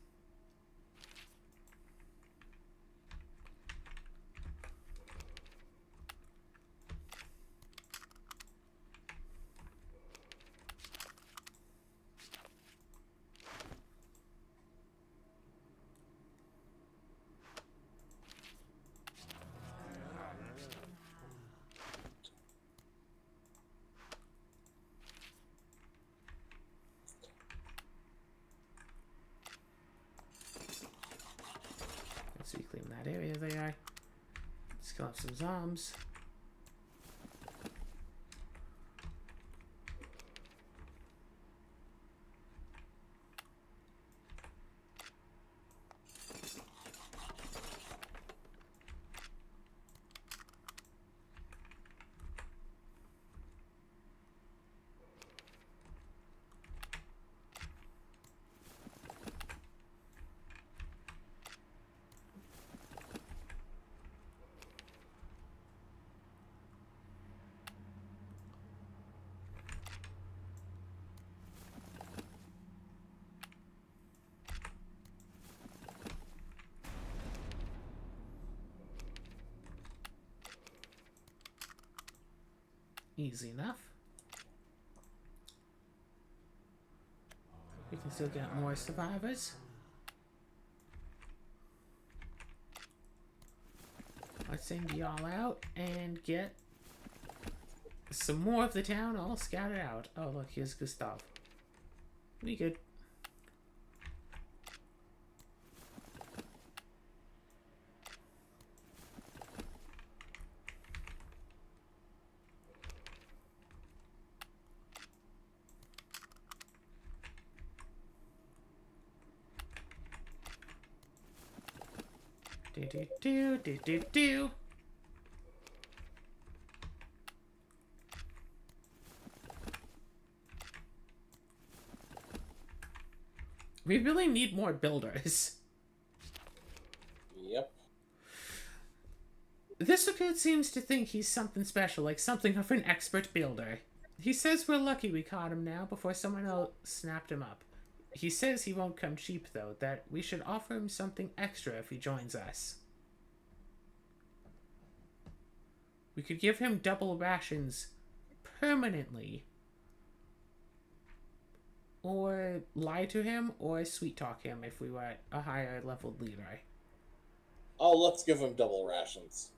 [SPEAKER 2] Kill off some zombs. Easy enough. We can still get more survivors. Let's send y'all out and get some more of the town all scattered out. Oh, look, here's Gustav. We good. Do. We really need more builders.
[SPEAKER 1] Yep.
[SPEAKER 2] This kid seems to think he's something special, like something of an expert builder. He says we're lucky we caught him now before someone else snapped him up. He says he won't come cheap, though, that we should offer him something extra if he joins us. We could give him double rations permanently. Or lie to him, or sweet talk him if we were a higher leveled leader.
[SPEAKER 1] Oh, let's give him double rations.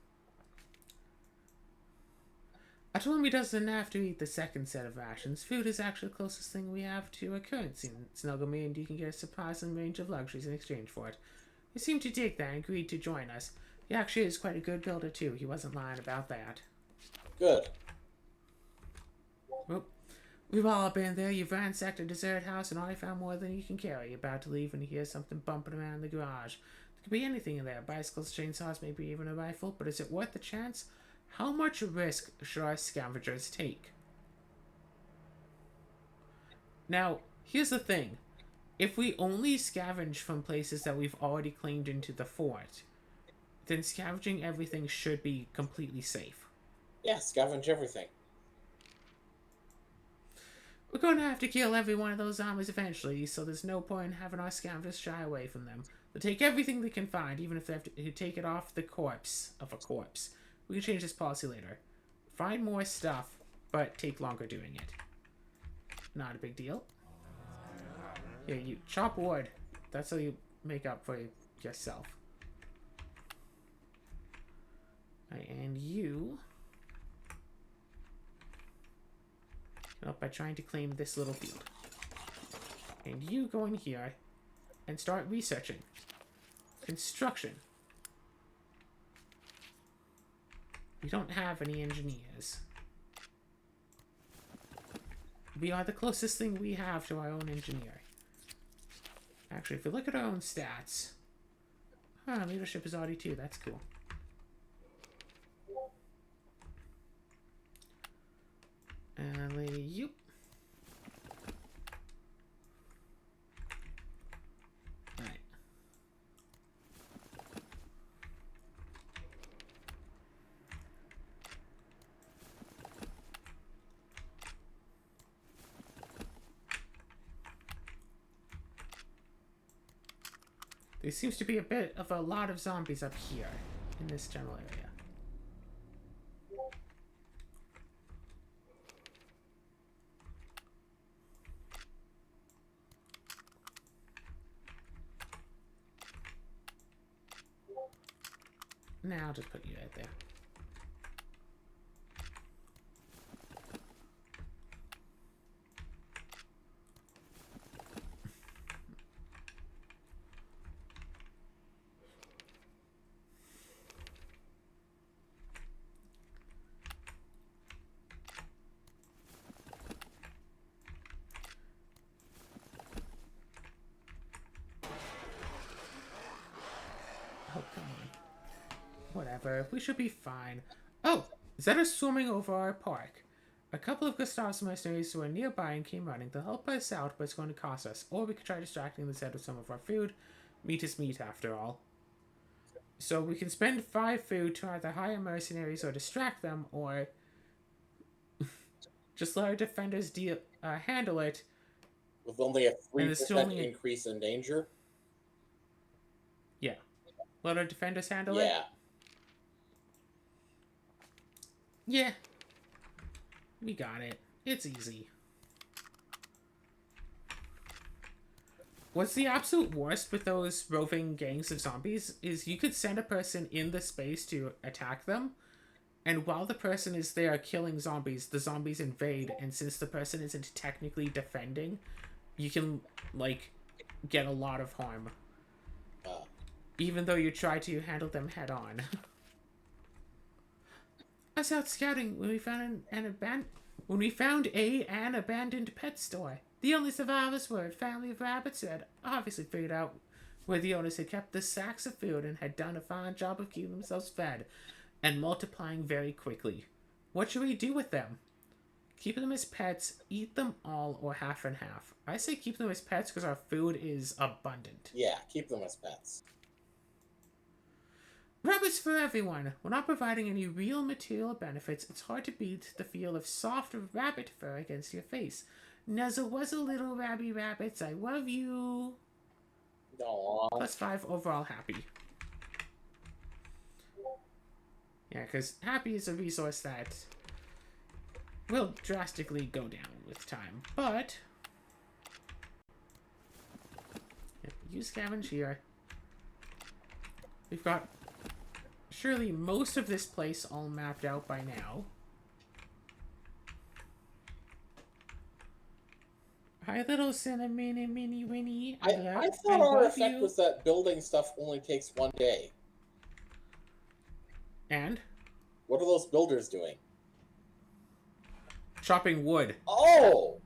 [SPEAKER 2] I told him he doesn't have to eat the second set of rations. Food is actually the closest thing we have to a currency in Snugglemy, and you can get a surprising range of luxuries in exchange for it. He seemed to dig that and agreed to join us. He actually is quite a good builder, too. He wasn't lying about that.
[SPEAKER 1] Good.
[SPEAKER 2] Well, we've all been there. You've ransacked a deserted house and already found more than you can carry. You're about to leave when you hear something bumping around in the garage. There could be anything in there. Bicycles, chainsaws, maybe even a rifle. But is it worth the chance? How much risk should our scavengers take? Now, here's the thing. If we only scavenge from places that we've already claimed into the fort, then scavenging everything should be completely safe.
[SPEAKER 1] Yeah, scavenge everything.
[SPEAKER 2] We're going to have to kill every one of those zombies eventually, so there's no point in having our scavengers shy away from them. They'll take everything they can find, even if they have to take it off the corpse of a corpse. We can change this policy later. Find more stuff, but take longer doing it. Not a big deal. Here, you chop wood. That's how you make up for yourself. Right, and you... Up by trying to claim this little field. And you go in here and start researching. Construction. We don't have any engineers. We are the closest thing we have to our own engineer. Actually, if we look at our own stats... leadership is already 2. That's cool. You. Alright. There seems to be a lot of zombies up here in this general area. Now I'll just put you right there. whatever. We should be fine. Oh, Zeta's swarming over our park. A couple of Gustav's mercenaries who are nearby and came running. They'll help us out, but it's going to cost us. Or we could try distracting the Zed with some of our food. Meat is meat, after all. So we can spend 5 food to either hire mercenaries or distract them, or just let our defenders handle it.
[SPEAKER 1] With only a 3% increase in danger?
[SPEAKER 2] Yeah. Let our defenders handle it?
[SPEAKER 1] Yeah.
[SPEAKER 2] Yeah. We got it. It's easy. What's the absolute worst with those roving gangs of zombies is you could send a person in the space to attack them, and while the person is there killing zombies, the zombies invade, and since the person isn't technically defending, you can, like, get a lot of harm. Even though you try to handle them head on. I was out scouting when we found an abandoned pet store. The only survivors were a family of rabbits who had obviously figured out where the owners had kept the sacks of food and had done a fine job of keeping themselves fed and multiplying very quickly. What should we do with them? Keep them as pets, eat them all, or half and half. I say keep them as pets because our food is abundant.
[SPEAKER 1] Yeah, keep them as pets.
[SPEAKER 2] Rabbits for everyone. We're not providing any real material benefits. It's hard to beat the feel of soft rabbit fur against your face. Nuzzle wuzzle, little rabby rabbits. I love you.
[SPEAKER 1] Aww.
[SPEAKER 2] +5 overall happy. Yeah, because happy is a resource that will drastically go down with time. But use scavenge here. We've got surely most of this place all mapped out by now. Hi, little cinnamon mini winnie.
[SPEAKER 1] I thought our effect was that building stuff only takes 1 day.
[SPEAKER 2] And?
[SPEAKER 1] What are those builders doing?
[SPEAKER 2] Chopping wood.
[SPEAKER 1] Oh!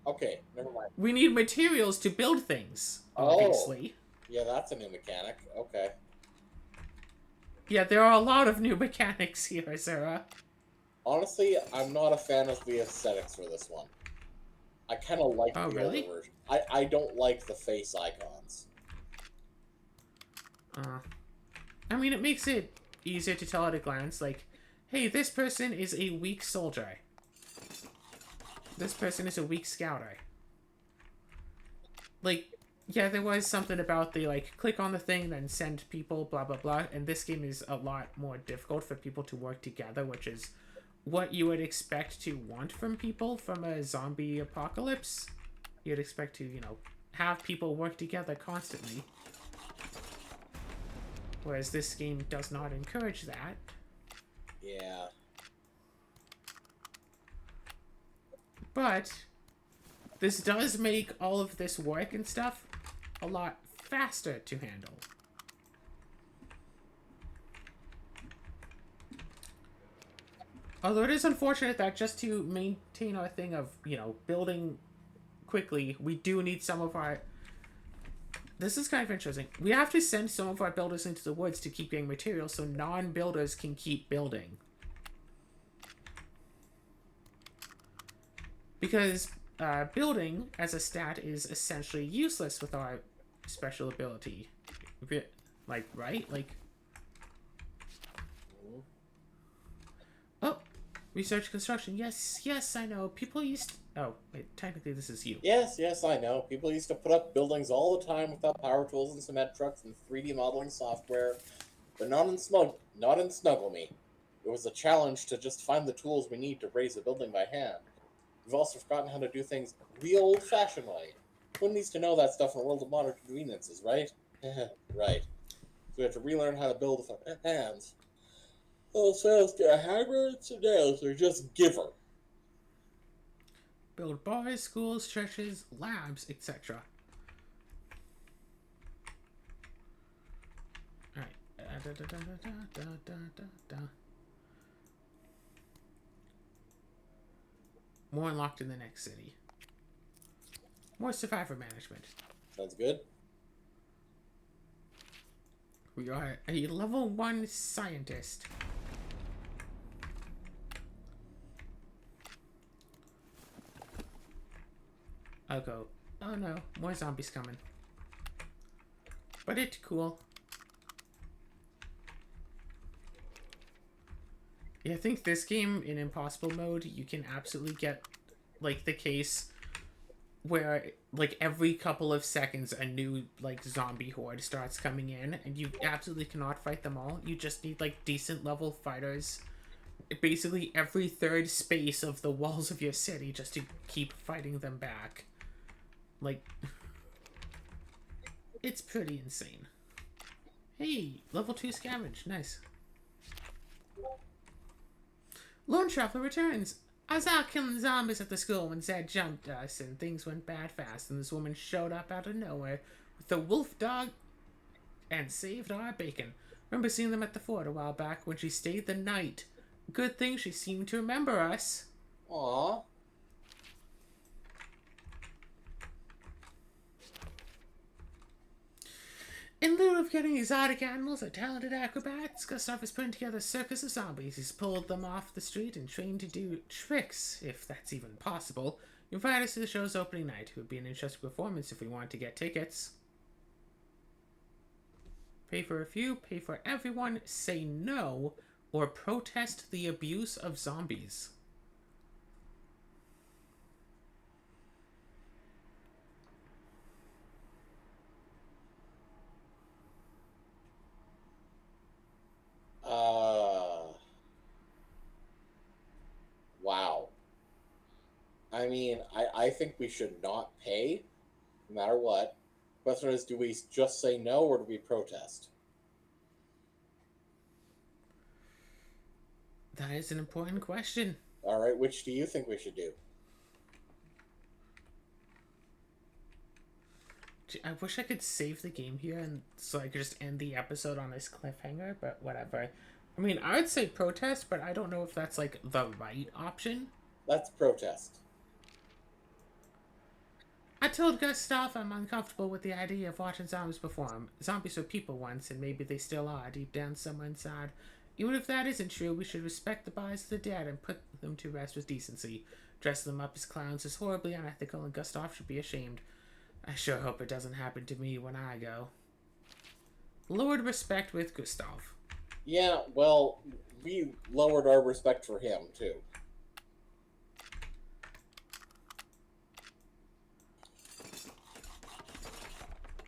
[SPEAKER 1] Okay, never mind.
[SPEAKER 2] We need materials to build things, obviously.
[SPEAKER 1] Oh. Yeah, that's a new mechanic. Okay.
[SPEAKER 2] Yeah, there are a lot of new mechanics here, Sarah.
[SPEAKER 1] Honestly, I'm not a fan of the aesthetics for this one. I kind of like the older version. I don't like the face icons.
[SPEAKER 2] I mean, it makes it easier to tell at a glance, like, hey, this person is a weak soldier. This person is a weak scouter. Like, yeah, there was something about the, like, click on the thing, then send people, blah, blah, blah, and this game is a lot more difficult for people to work together, which is what you would expect to want from people from a zombie apocalypse. You'd expect to, you know, have people work together constantly. Whereas this game does not encourage that.
[SPEAKER 1] Yeah.
[SPEAKER 2] But this does make all of this work and stuff a lot faster to handle. Although it is unfortunate that just to maintain our thing of, you know, building quickly, we do need some of our... This is kind of interesting. We have to send some of our builders into the woods to keep getting materials so non-builders can keep building. Because building as a stat is essentially useless with our special ability. Like, right? Like... Oh! Research construction. Yes, yes, I know. People used to... Oh, wait, technically this is you.
[SPEAKER 1] Yes, yes, I know. People used to put up buildings all the time without power tools and cement trucks and 3D modeling software, but not in Snuggle Me. It was a challenge to just find the tools we need to raise a building by hand. We've also forgotten how to do things the old-fashioned way. Who needs to know that stuff in a world of modern conveniences, right? Right. So we have to relearn how to build with our hands. Oh, sales get a hammer and nails, or just giver.
[SPEAKER 2] Build bars, schools, churches, labs, etc. Alright. More unlocked in the next city. More survivor management.
[SPEAKER 1] Sounds good.
[SPEAKER 2] We are a level 1 scientist. I'll go, oh no, more zombies coming. But it's cool. Yeah, I think this game in impossible mode, you can absolutely get, like, the case where, like, every couple of seconds a new, like, zombie horde starts coming in, and you absolutely cannot fight them all. You just need, like, decent level fighters basically every third space of the walls of your city just to keep fighting them back. Like, it's pretty insane. Hey, level 2 scavenge, nice. Lone Traveler returns. I was out killing zombies at the school when Zed jumped us, and things went bad fast, and this woman showed up out of nowhere with a wolf dog and saved our bacon. Remember seeing them at the fort a while back when she stayed the night. Good thing she seemed to remember us.
[SPEAKER 1] Aww.
[SPEAKER 2] In lieu of getting exotic animals or talented acrobats, Gustav is putting together a circus of zombies. He's pulled them off the street and trained to do tricks, if that's even possible. Invite us to the show's opening night. It would be an interesting performance if we want to get tickets. Pay for a few, pay for everyone, say no, or protest the abuse of zombies.
[SPEAKER 1] Wow. I mean, I think we should not pay, no matter what. The question is, do we just say no, or do we protest?
[SPEAKER 2] That is an important question.
[SPEAKER 1] All right, which do you think we should do?
[SPEAKER 2] I wish I could save the game here and so I could just end the episode on this cliffhanger, but whatever. I mean, I would say protest, but I don't know if that's, like, the right option.
[SPEAKER 1] Let's protest.
[SPEAKER 2] I told Gustav I'm uncomfortable with the idea of watching zombies perform. Zombies were people once, and maybe they still are, deep down somewhere inside. Even if that isn't true, we should respect the bodies of the dead and put them to rest with decency. Dressing them up as clowns is horribly unethical, and Gustav should be ashamed. I sure hope it doesn't happen to me when I go. Lowered respect with Gustav.
[SPEAKER 1] Yeah, well, we lowered our respect for him, too.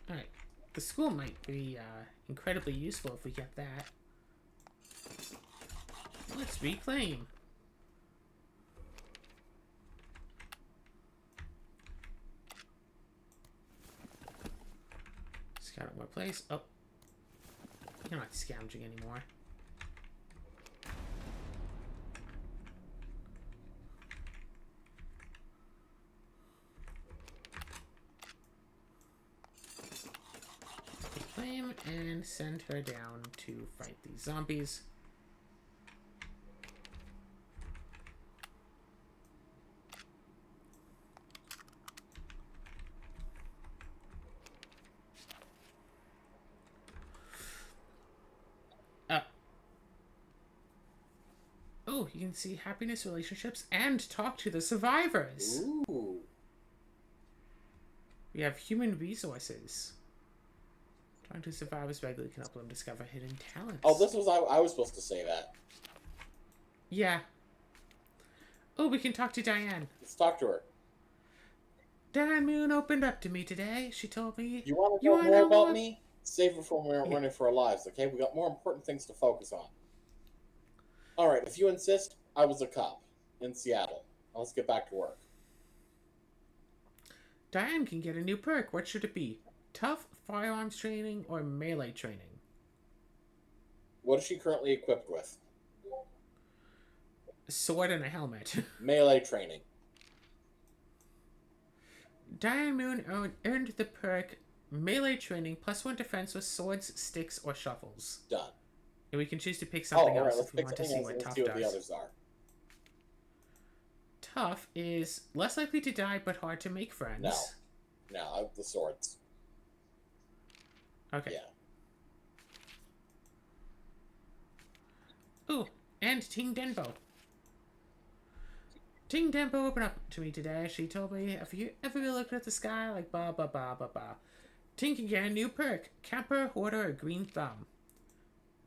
[SPEAKER 2] Alright. The school might be incredibly useful if we get that. Let's reclaim. Scout out more place. Oh. You're not scavenging anymore. Reclaim and send her down to fight these zombies. Oh, you can see happiness, relationships, and talk to the survivors.
[SPEAKER 1] Ooh.
[SPEAKER 2] We have human resources. Talking to survivors regularly can help them discover hidden talents.
[SPEAKER 1] Oh, this was I was supposed to say that.
[SPEAKER 2] Yeah. Oh, we can talk to Diane.
[SPEAKER 1] Let's talk to her.
[SPEAKER 2] Diane Moon opened up to me today. She told me...
[SPEAKER 1] You want to know more about me? Save it for when we're running for our lives, okay? We got more important things to focus on. Alright, if you insist, I was a cop in Seattle. Now let's get back to work.
[SPEAKER 2] Diane can get a new perk. What should it be? Tough firearms training or melee training?
[SPEAKER 1] What is she currently equipped with?
[SPEAKER 2] A sword and a helmet.
[SPEAKER 1] Melee training.
[SPEAKER 2] Diane Moon earned the perk Melee Training +1 defense with swords, sticks, or shovels.
[SPEAKER 1] Done.
[SPEAKER 2] And we can choose to pick something else
[SPEAKER 1] if
[SPEAKER 2] we want to see what Tough does.
[SPEAKER 1] The others are.
[SPEAKER 2] Tough is less likely to die but hard to make friends.
[SPEAKER 1] No, the swords.
[SPEAKER 2] Okay.
[SPEAKER 1] Yeah.
[SPEAKER 2] Ooh, and Ting Denbo. Ting Denbo opened up to me today. She told me, if you ever looked at the sky, like blah blah blah blah blah. Ting can get a new perk. Camper, Hoarder, or Green Thumb.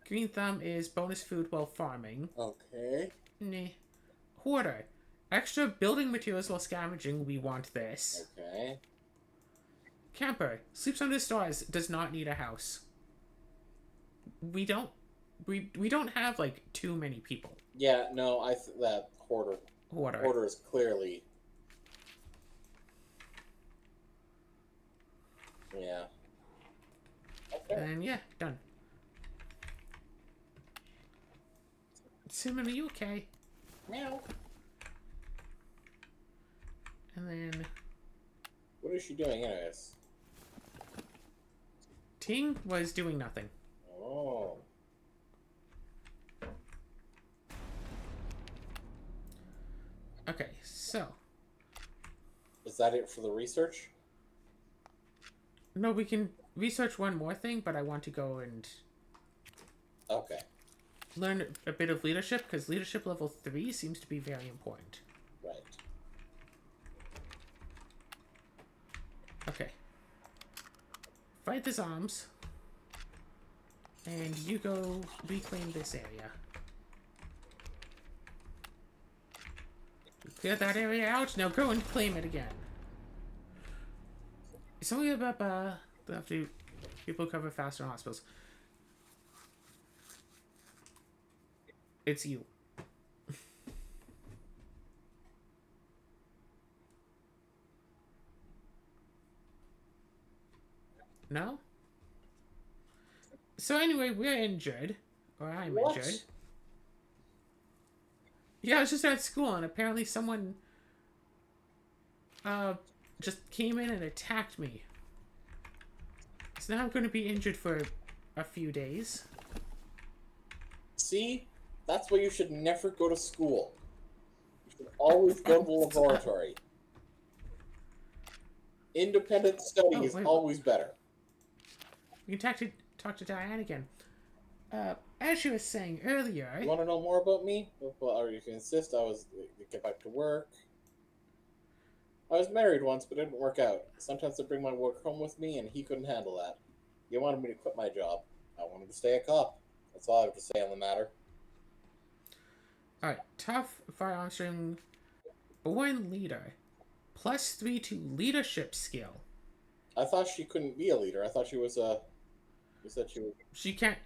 [SPEAKER 2] Green Thumb is bonus food while farming.
[SPEAKER 1] Okay.
[SPEAKER 2] Nah. Hoarder. Extra building materials while scavenging. We want this.
[SPEAKER 1] Okay.
[SPEAKER 2] Camper. Sleeps under the stars. Does not need a house. We don't have like too many people.
[SPEAKER 1] Yeah, no, that Hoarder is clearly. Yeah.
[SPEAKER 2] Okay. And yeah, done. Cinnamon, are you okay?
[SPEAKER 1] Meow.
[SPEAKER 2] And then...
[SPEAKER 1] What is she doing anyways?
[SPEAKER 2] Ting was doing nothing.
[SPEAKER 1] Oh.
[SPEAKER 2] Okay, so...
[SPEAKER 1] Is that it for the research?
[SPEAKER 2] No, we can research one more thing, but I want to go and...
[SPEAKER 1] Okay.
[SPEAKER 2] Learn a bit of leadership, because leadership level 3 seems to be very important.
[SPEAKER 1] Right.
[SPEAKER 2] Okay. Fight the zombies. And you go reclaim this area. Clear that area out, now go and claim it again. It's only about, they have to... People cover faster in hospitals. It's you. No? So anyway, we're injured. Or I'm injured. Yeah, I was just at school and apparently someone just came in and attacked me. So now I'm going to be injured for a few days.
[SPEAKER 1] See? That's why you should never go to school. You should always go to the laboratory. Independent study is always better.
[SPEAKER 2] We can talk to Diane again. As you were saying earlier...
[SPEAKER 1] You want to know more about me? Or you can insist get back to work. I was married once, but it didn't work out. Sometimes I bring my work home with me, and he couldn't handle that. He wanted me to quit my job. I wanted to stay a cop. That's all I have to say on the matter.
[SPEAKER 2] Alright, tough firearms string, born leader, +3 to leadership skill.
[SPEAKER 1] I thought she couldn't be a leader. I thought she was a... You said she was...
[SPEAKER 2] She can't...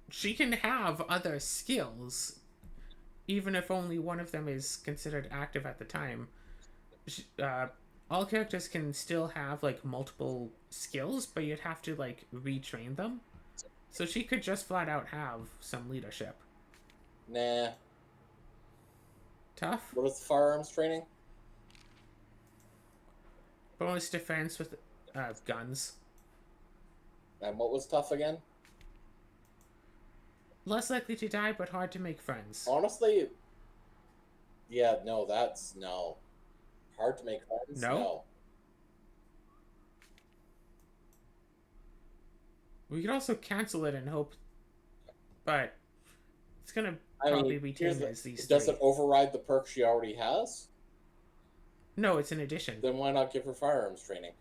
[SPEAKER 2] She can have other skills, even if only one of them is considered active at the time. All characters can still have, like, multiple skills, but you'd have to, like, retrain them. So she could just flat out have some leadership.
[SPEAKER 1] Nah.
[SPEAKER 2] Tough?
[SPEAKER 1] What is the firearms training?
[SPEAKER 2] Bonus defense with guns.
[SPEAKER 1] And what was tough again?
[SPEAKER 2] Less likely to die, but hard to make friends.
[SPEAKER 1] Honestly, yeah, no, that's no. Hard to make friends? No.
[SPEAKER 2] We could also cancel it and hope, but it's gonna probably be tamed as these
[SPEAKER 1] Does
[SPEAKER 2] three.
[SPEAKER 1] it override the perk she already has?
[SPEAKER 2] No, it's an addition.
[SPEAKER 1] Then why not give her firearms training?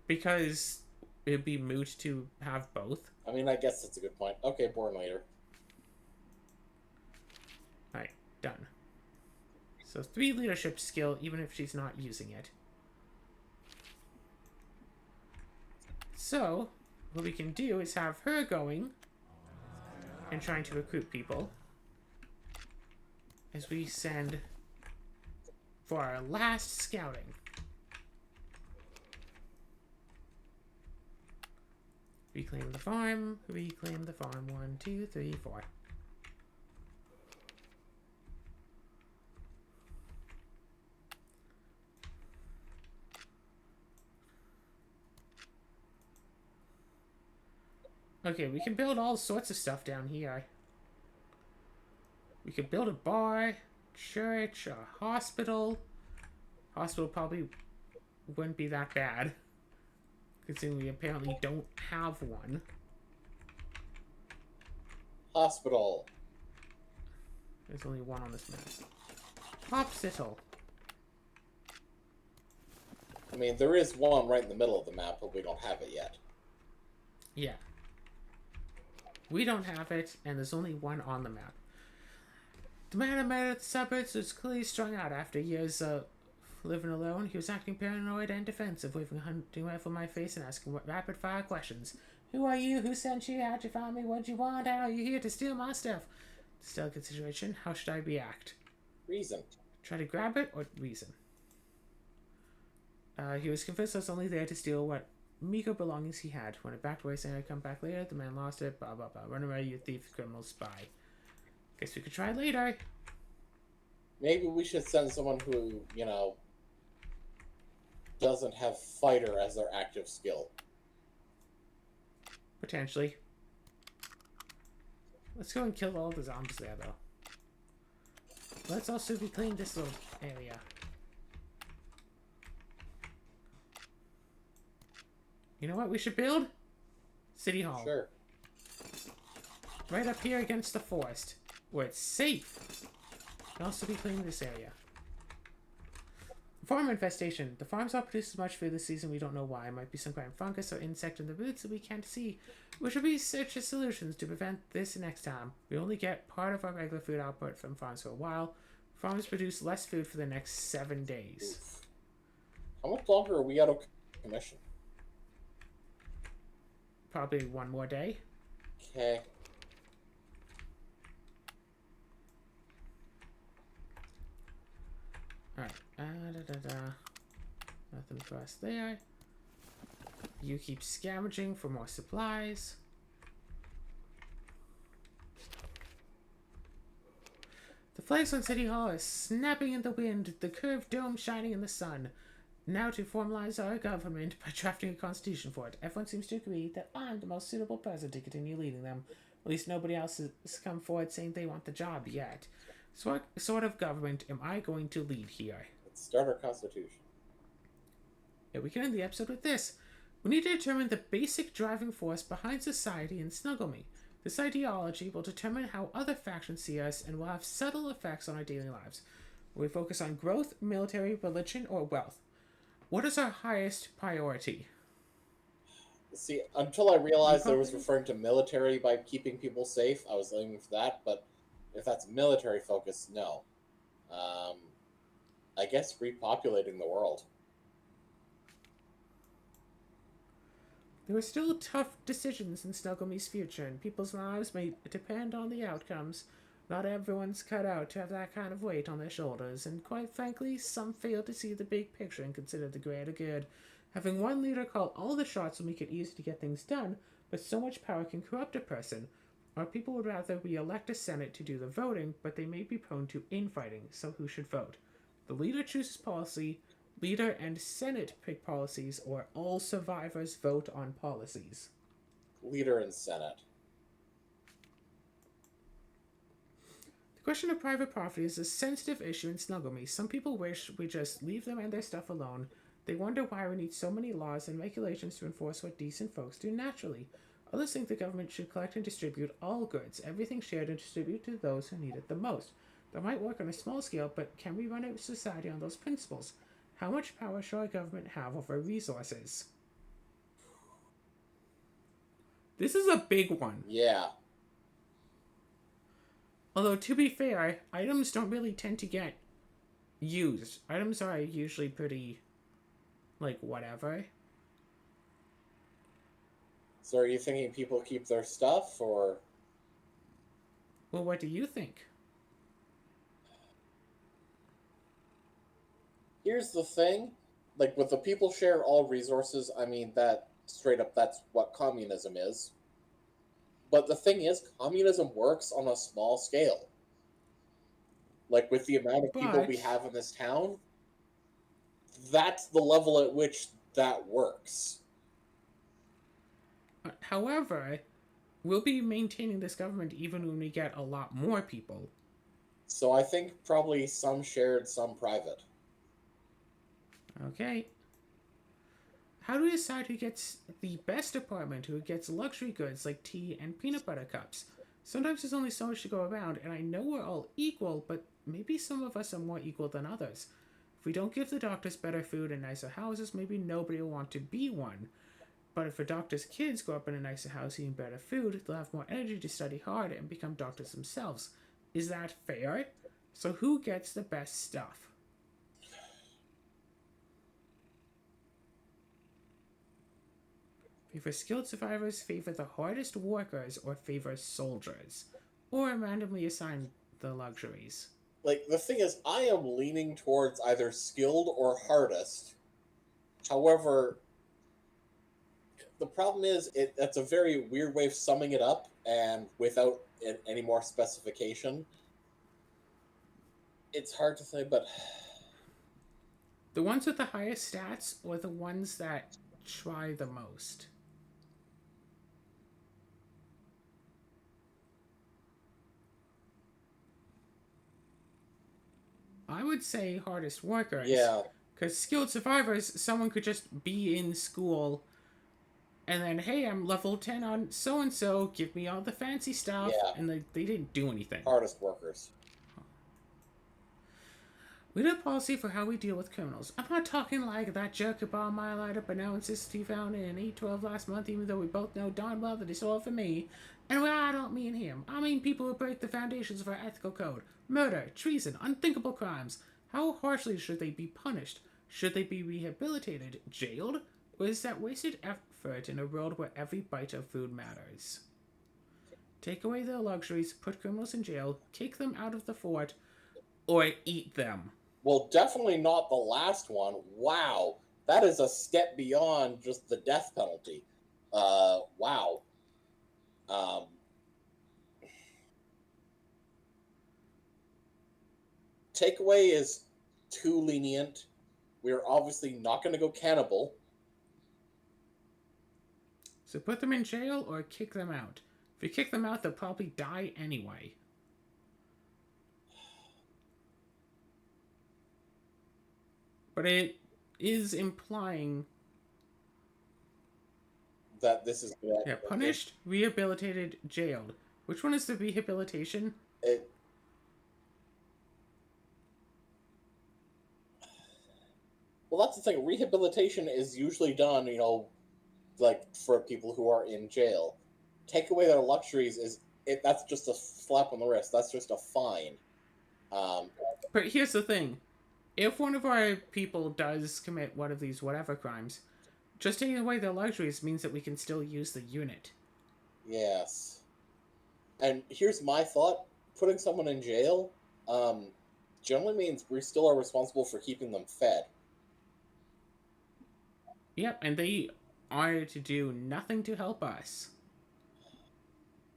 [SPEAKER 2] Because it'd be moot to have both.
[SPEAKER 1] I mean, I guess that's a good point. Okay, born later.
[SPEAKER 2] Alright, done. So 3 leadership skill, even if she's not using it. So, what we can do is have her going and trying to recruit people as we send for our last scouting. Reclaim the farm, 1, 2, 3, 4. Okay, we can build all sorts of stuff down here. We could build a bar, church, a hospital. Hospital probably wouldn't be that bad, considering we apparently don't have one.
[SPEAKER 1] Hospital.
[SPEAKER 2] There's only one on this map. Popsicle.
[SPEAKER 1] I mean, there is one right in the middle of the map, but we don't have it yet.
[SPEAKER 2] Yeah. We don't have it, and there's only one on the map. The man I met at the suburbs was clearly strung out after years of living alone. He was acting paranoid and defensive, waving a hunting rifle in my face and asking rapid-fire questions. Who are you? Who sent you? How'd you find me? What'd you want? How are you here to steal my stuff? It's a delicate situation. How should I react?
[SPEAKER 1] Reason.
[SPEAKER 2] Try to grab it or reason? He was convinced I was only there to steal what meager belongings he had. When I backed away saying I'd come back later, the man lost it, blah blah blah. Run away, you thief, criminal, spy. Guess we could try later.
[SPEAKER 1] Maybe we should send someone who, you know, doesn't have fighter as their active skill.
[SPEAKER 2] Potentially. Let's go and kill all the zombies there, though. Let's also reclaim this little area. You know what we should build? City Hall.
[SPEAKER 1] Sure.
[SPEAKER 2] Right up here against the forest, where it's safe. And also reclaim this area. Farm infestation. The farm's not produced as much food this season, we don't know why. It might be some kind of fungus or insect in the roots that we can't see. We should research solutions to prevent this next time. We only get part of our regular food output from farms for a while. Farms produce less food for the next 7 days.
[SPEAKER 1] Oof. How much longer are we out of commission?
[SPEAKER 2] Probably one more day.
[SPEAKER 1] Okay.
[SPEAKER 2] Alright. Nothing for us there. You keep scavenging for more supplies. The flags on City Hall are snapping in the wind, the curved dome shining in the sun. Now to formalize our government by drafting a constitution for it. Everyone seems to agree that I'm the most suitable person to continue leading them. At least nobody else has come forward saying they want the job yet. So what sort of government am I going to lead here?
[SPEAKER 1] Let's start our constitution.
[SPEAKER 2] Yeah, we can end the episode with this. We need to determine the basic driving force behind society in Snuggle Me. This ideology will determine how other factions see us and will have subtle effects on our daily lives. Will we focus on growth, military, religion, or wealth? What is our highest priority?
[SPEAKER 1] See, until I realized I was referring to military by keeping people safe, I was aiming for that, but if that's military focus, no. I guess repopulating the world.
[SPEAKER 2] There are still tough decisions in Snuggle Me's future, and people's lives may depend on the outcomes. Not everyone's cut out to have that kind of weight on their shoulders, and quite frankly, some fail to see the big picture and consider the greater good. Having one leader call all the shots will make it easy to get things done, but so much power can corrupt a person. Our people would rather we elect a Senate to do the voting, but they may be prone to infighting, so who should vote? The leader chooses policy, leader and Senate pick policies, or all survivors vote on policies.
[SPEAKER 1] Leader and Senate.
[SPEAKER 2] The question of private property is a sensitive issue in Snuggle Me. Some people wish we just leave them and their stuff alone. They wonder why we need so many laws and regulations to enforce what decent folks do naturally. Others think the government should collect and distribute all goods, everything shared, and distribute to those who need it the most. That might work on a small scale, but can we run a society on those principles? How much power should our government have over resources? This is a big one.
[SPEAKER 1] Yeah.
[SPEAKER 2] Although, to be fair, items don't really tend to get used. Items are usually pretty, like, whatever.
[SPEAKER 1] So are you thinking people keep their stuff, or?
[SPEAKER 2] Well, what do you think?
[SPEAKER 1] Here's the thing. Like, with the people share all resources, I mean, that, straight up, that's what communism is. But the thing is, communism works on a small scale. Like, with the amount of people we have in this town, that's the level at which that works.
[SPEAKER 2] However, we'll be maintaining this government even when we get a lot more people.
[SPEAKER 1] So I think probably some shared, some private.
[SPEAKER 2] Okay. How do we decide who gets the best apartment, who gets luxury goods like tea and peanut butter cups? Sometimes there's only so much to go around, and I know we're all equal, but maybe some of us are more equal than others. If we don't give the doctors better food and nicer houses, maybe nobody will want to be one. But if a doctor's kids grow up in a nicer house eating better food, they'll have more energy to study harder and become doctors themselves. Is that fair? So who gets the best stuff? Favor skilled survivors, favor the hardest workers, or favor soldiers? Or randomly assign the luxuries?
[SPEAKER 1] Like, the thing is, I am leaning towards either skilled or hardest. However, the problem is that's a very weird way of summing it up, and without any more specification, it's hard to say. But
[SPEAKER 2] The ones with the highest stats, or the ones that try the most? I would say hardest workers.
[SPEAKER 1] yeah,
[SPEAKER 2] Because skilled survivors, someone could just be in school and then, hey, I'm level 10 on so and so, give me all the fancy stuff.
[SPEAKER 1] yeah,
[SPEAKER 2] And they didn't do anything.
[SPEAKER 1] hardest workers.
[SPEAKER 2] We have a policy for how we deal with criminals. I'm not talking like that jerk who bought my light up announced he found in an 812 last month, even though we both know darn well that it's all for me. And well, I don't mean him. I mean people who break the foundations of our ethical code. Murder, treason, unthinkable crimes. How harshly should they be punished? Should they be rehabilitated, jailed? Or is that wasted effort in a world where every bite of food matters? Take away their luxuries, put criminals in jail, kick them out of the fort, or eat them.
[SPEAKER 1] Well, definitely not the last one. Wow, that is a step beyond just the death penalty. Wow. Um, Takeaway is too lenient. We're obviously not going to go cannibal.
[SPEAKER 2] So put them in jail or kick them out. If you kick them out, they'll probably die anyway. But it is implying
[SPEAKER 1] That this is
[SPEAKER 2] punished, rehabilitated, jailed. Which one is the rehabilitation?
[SPEAKER 1] it. Well, that's the thing. Rehabilitation is usually done, like for people who are in jail. Take away their luxuries is it. That's just a slap on the wrist. That's just a fine. Um,
[SPEAKER 2] But here's the thing. If one of our people does commit one of these whatever crimes, just taking away their luxuries means that we can still use the unit.
[SPEAKER 1] yes. And here's my thought: putting someone in jail, generally means we still are responsible for keeping them fed.
[SPEAKER 2] Yep, and they are to do nothing to help us.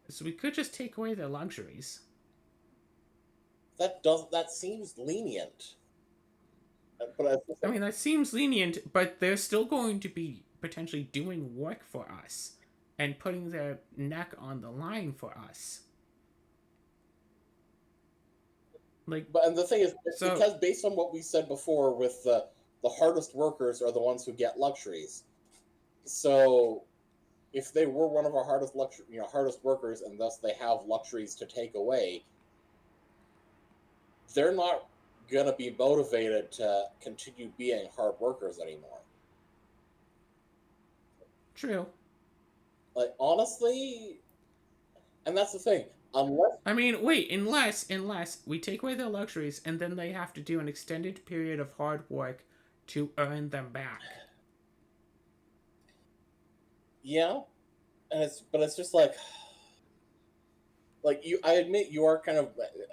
[SPEAKER 2] So we could just take away their luxuries.
[SPEAKER 1] That seems lenient. But
[SPEAKER 2] I mean, that seems lenient, but they're still going to be potentially doing work for us and putting their neck on the line for us.
[SPEAKER 1] And the thing is, because based on what we said before, with the hardest workers are the ones who get luxuries. So, if they were one of our hardest workers, and thus they have luxuries to take away, they're not gonna be motivated to continue being hard workers anymore.
[SPEAKER 2] True.
[SPEAKER 1] Like, honestly, and that's the thing.
[SPEAKER 2] Unless we take away their luxuries and then they have to do an extended period of hard work to earn them back.
[SPEAKER 1] Yeah, but it's just like you. I admit you are kind of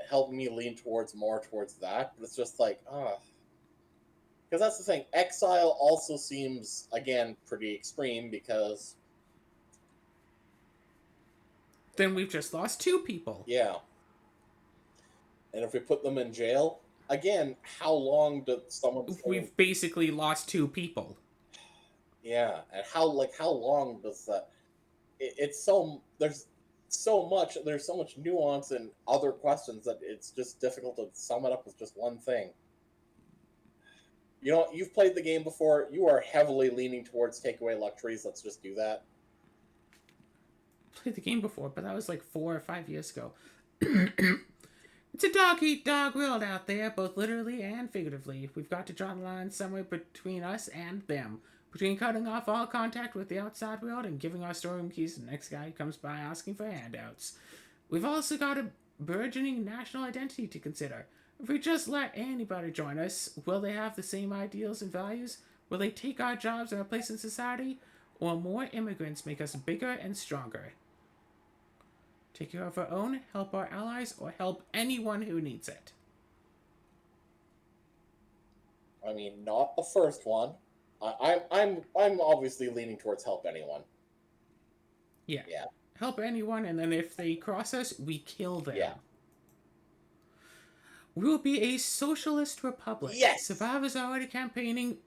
[SPEAKER 1] helping me lean more towards that, but it's just like because that's the thing. Exile also seems again pretty extreme because
[SPEAKER 2] then we've just lost 2 people.
[SPEAKER 1] Yeah. And if we put them in jail, again, how long does someone?
[SPEAKER 2] We've basically lost 2 people.
[SPEAKER 1] Yeah, and how long does that? It's so there's so much nuance and other questions that it's just difficult to sum it up with just one thing. You've played the game before. You are heavily leaning towards take away luxuries. Let's just do that.
[SPEAKER 2] played the game before, but that was like 4 or 5 years ago. It's a dog-eat-dog world out there, both literally and figuratively. We've got to draw the line somewhere between us and them. Between cutting off all contact with the outside world and giving our storeroom keys to the next guy who comes by asking for handouts. We've also got a burgeoning national identity to consider. If we just let anybody join us, will they have the same ideals and values? Will they take our jobs and our place in society? Or will more immigrants make us bigger and stronger? Take care of our own, help our allies, or help anyone who needs it.
[SPEAKER 1] I mean, not the first one. I'm obviously leaning towards help anyone.
[SPEAKER 2] Yeah. Help anyone, and then if they cross us, we kill them.
[SPEAKER 1] Yeah.
[SPEAKER 2] We will be a socialist republic.
[SPEAKER 1] Yes!
[SPEAKER 2] Survivors are already campaigning.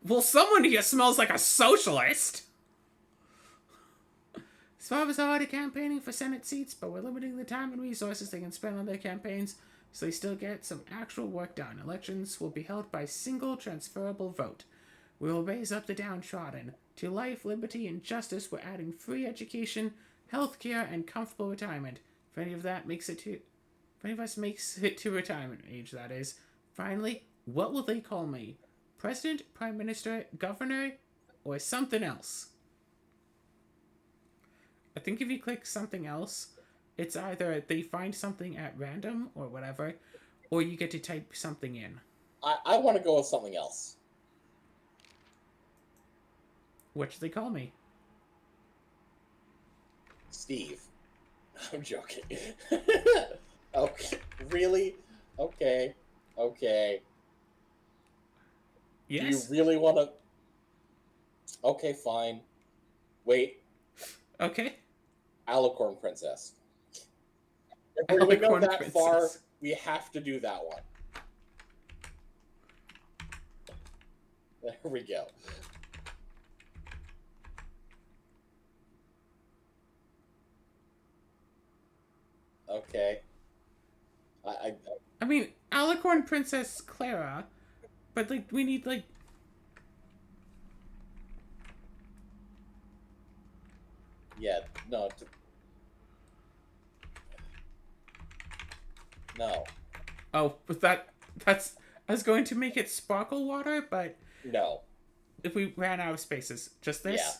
[SPEAKER 2] Well, someone here smells like a socialist! Survivors are already campaigning for Senate seats, but we're limiting the time and resources they can spend on their campaigns, so they still get some actual work done. Elections will be held by single transferable vote. We will raise up the downtrodden. To life, liberty, and justice, we're adding free education, health care, and comfortable retirement. If any of us makes it to retirement age, that is. Finally, what will they call me? President, Prime Minister, Governor, or something else? I think if you click something else, it's either they find something at random or whatever, or you get to type something in.
[SPEAKER 1] I want to go with something else.
[SPEAKER 2] What should they call me?
[SPEAKER 1] Steve. I'm joking. Okay. Really? Okay.
[SPEAKER 2] Yes.
[SPEAKER 1] Do you really want to... Okay, fine. Wait.
[SPEAKER 2] Okay.
[SPEAKER 1] Alicorn Princess. If we're going to go that far, we have to do that one. There we go. Okay.
[SPEAKER 2] I mean, Alicorn Princess Clara, but, like, we need, like...
[SPEAKER 1] Yeah, no. No.
[SPEAKER 2] Oh, but that's... I was going to make it Sparkle Water, but...
[SPEAKER 1] No.
[SPEAKER 2] If we ran out of spaces. Just this?
[SPEAKER 1] Yeah.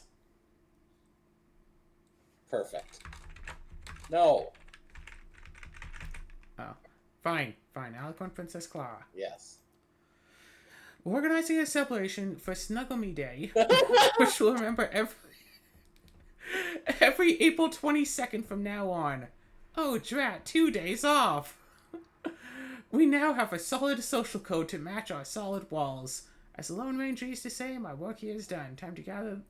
[SPEAKER 1] Perfect. No.
[SPEAKER 2] Oh. Fine. Alicorn Princess Clara.
[SPEAKER 1] Yes.
[SPEAKER 2] We're organizing a celebration for Snuggle Me Day, which we'll remember every April 22nd from now on. Oh, drat, 2 days off. We now have a solid social code to match our solid walls. As the Lone Ranger used to say, my work here is done. Time to gather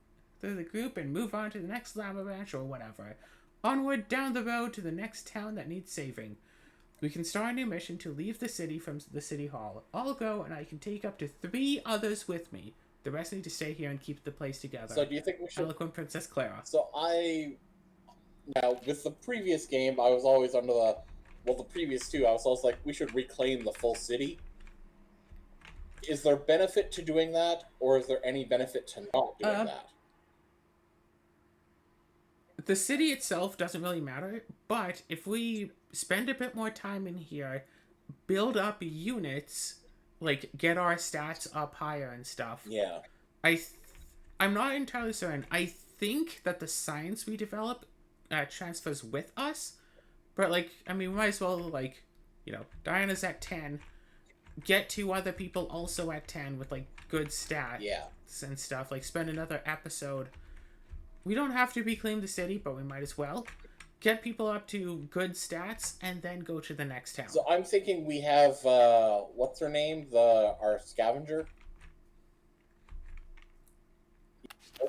[SPEAKER 2] the group and move on to the next Llama Ranch or whatever. Onward down the road to the next town that needs saving. We can start a new mission to leave the city from the city hall. I'll go, and I can take up to 3 others with me. The rest need to stay here and keep the place together.
[SPEAKER 1] So do you think we should...
[SPEAKER 2] Alicorn Princess Clara.
[SPEAKER 1] So now, with the previous game, I was always under the... Well, the previous two, I was always like, we should reclaim the full city. Is there benefit to doing that, or is there any benefit to not doing that?
[SPEAKER 2] The city itself doesn't really matter, but if we spend a bit more time in here, build up units, like get our stats up higher and stuff.
[SPEAKER 1] Yeah.
[SPEAKER 2] I'm not entirely certain. I think that the science we develop transfers with us, but like, I mean, we might as well, like, you know, Diana's at 10, get 2 other people also at 10 with like good stats and stuff, like spend another episode. We don't have to reclaim the city, but we might as well. Get people up to good stats, and then go to the next town.
[SPEAKER 1] So I'm thinking we have, what's her name? Our scavenger?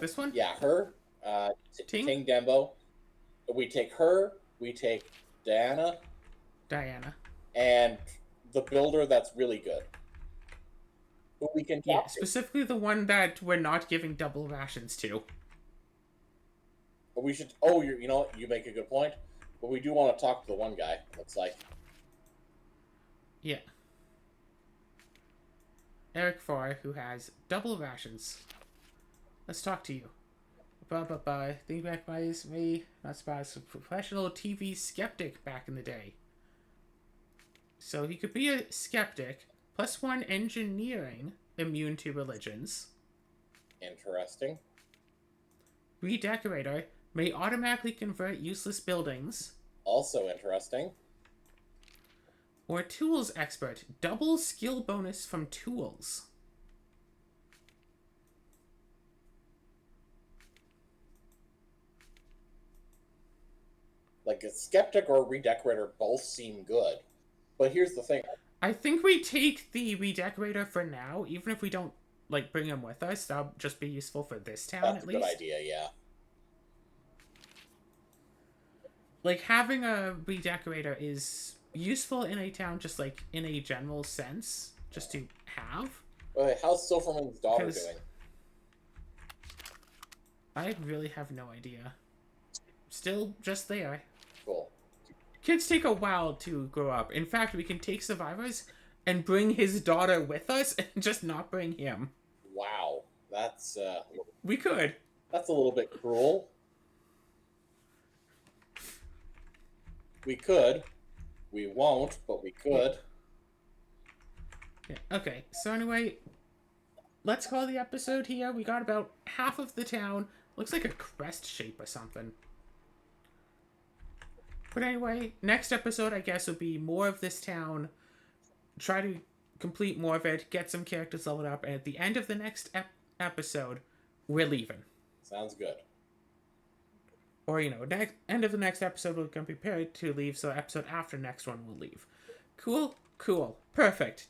[SPEAKER 2] This one?
[SPEAKER 1] Yeah, her. Ting Dembo. We take her, we take Diana. And the builder that's really good. Who we can talk to.
[SPEAKER 2] Specifically the one that we're not giving double rations to.
[SPEAKER 1] But we should... Oh, you know what? You make a good point. But we do want to talk to the one guy, looks like.
[SPEAKER 2] Yeah. Eric Farr, who has double rations. Let's talk to you. blah blah blah. Think back by me, not surprised. A professional TV skeptic back in the day. So he could be a skeptic, +1 engineering, immune to religions.
[SPEAKER 1] Interesting.
[SPEAKER 2] Redecorator, may automatically convert useless buildings.
[SPEAKER 1] Also interesting.
[SPEAKER 2] Or tools expert, double skill bonus from tools.
[SPEAKER 1] Like a skeptic or a redecorator both seem good. But here's the thing.
[SPEAKER 2] I think we take the redecorator for now, even if we don't like bring him with us. That'll just be useful for this town.
[SPEAKER 1] That's
[SPEAKER 2] at
[SPEAKER 1] a
[SPEAKER 2] least.
[SPEAKER 1] good idea, yeah.
[SPEAKER 2] Like having a redecorator is useful in a town, just like in a general sense, just to have.
[SPEAKER 1] Wait, how's Silverman's daughter doing?
[SPEAKER 2] I really have no idea. Still just there.
[SPEAKER 1] Cool.
[SPEAKER 2] Kids take a while to grow up. In fact, we can take survivors and bring his daughter with us and just not bring him.
[SPEAKER 1] Wow. That's
[SPEAKER 2] we could.
[SPEAKER 1] That's a little bit cruel. We could. We won't, but we could.
[SPEAKER 2] Yeah. Okay, so anyway, let's call the episode here. We got about half of the town. Looks like a crest shape or something. But anyway, next episode, I guess, will be more of this town. Try to complete more of it, get some characters leveled up, and at the end of the next episode, we're leaving.
[SPEAKER 1] Sounds good.
[SPEAKER 2] Or, you know, end of the next episode, we're going to prepare to leave, so episode after next one, we'll leave. Cool? Cool. Perfect.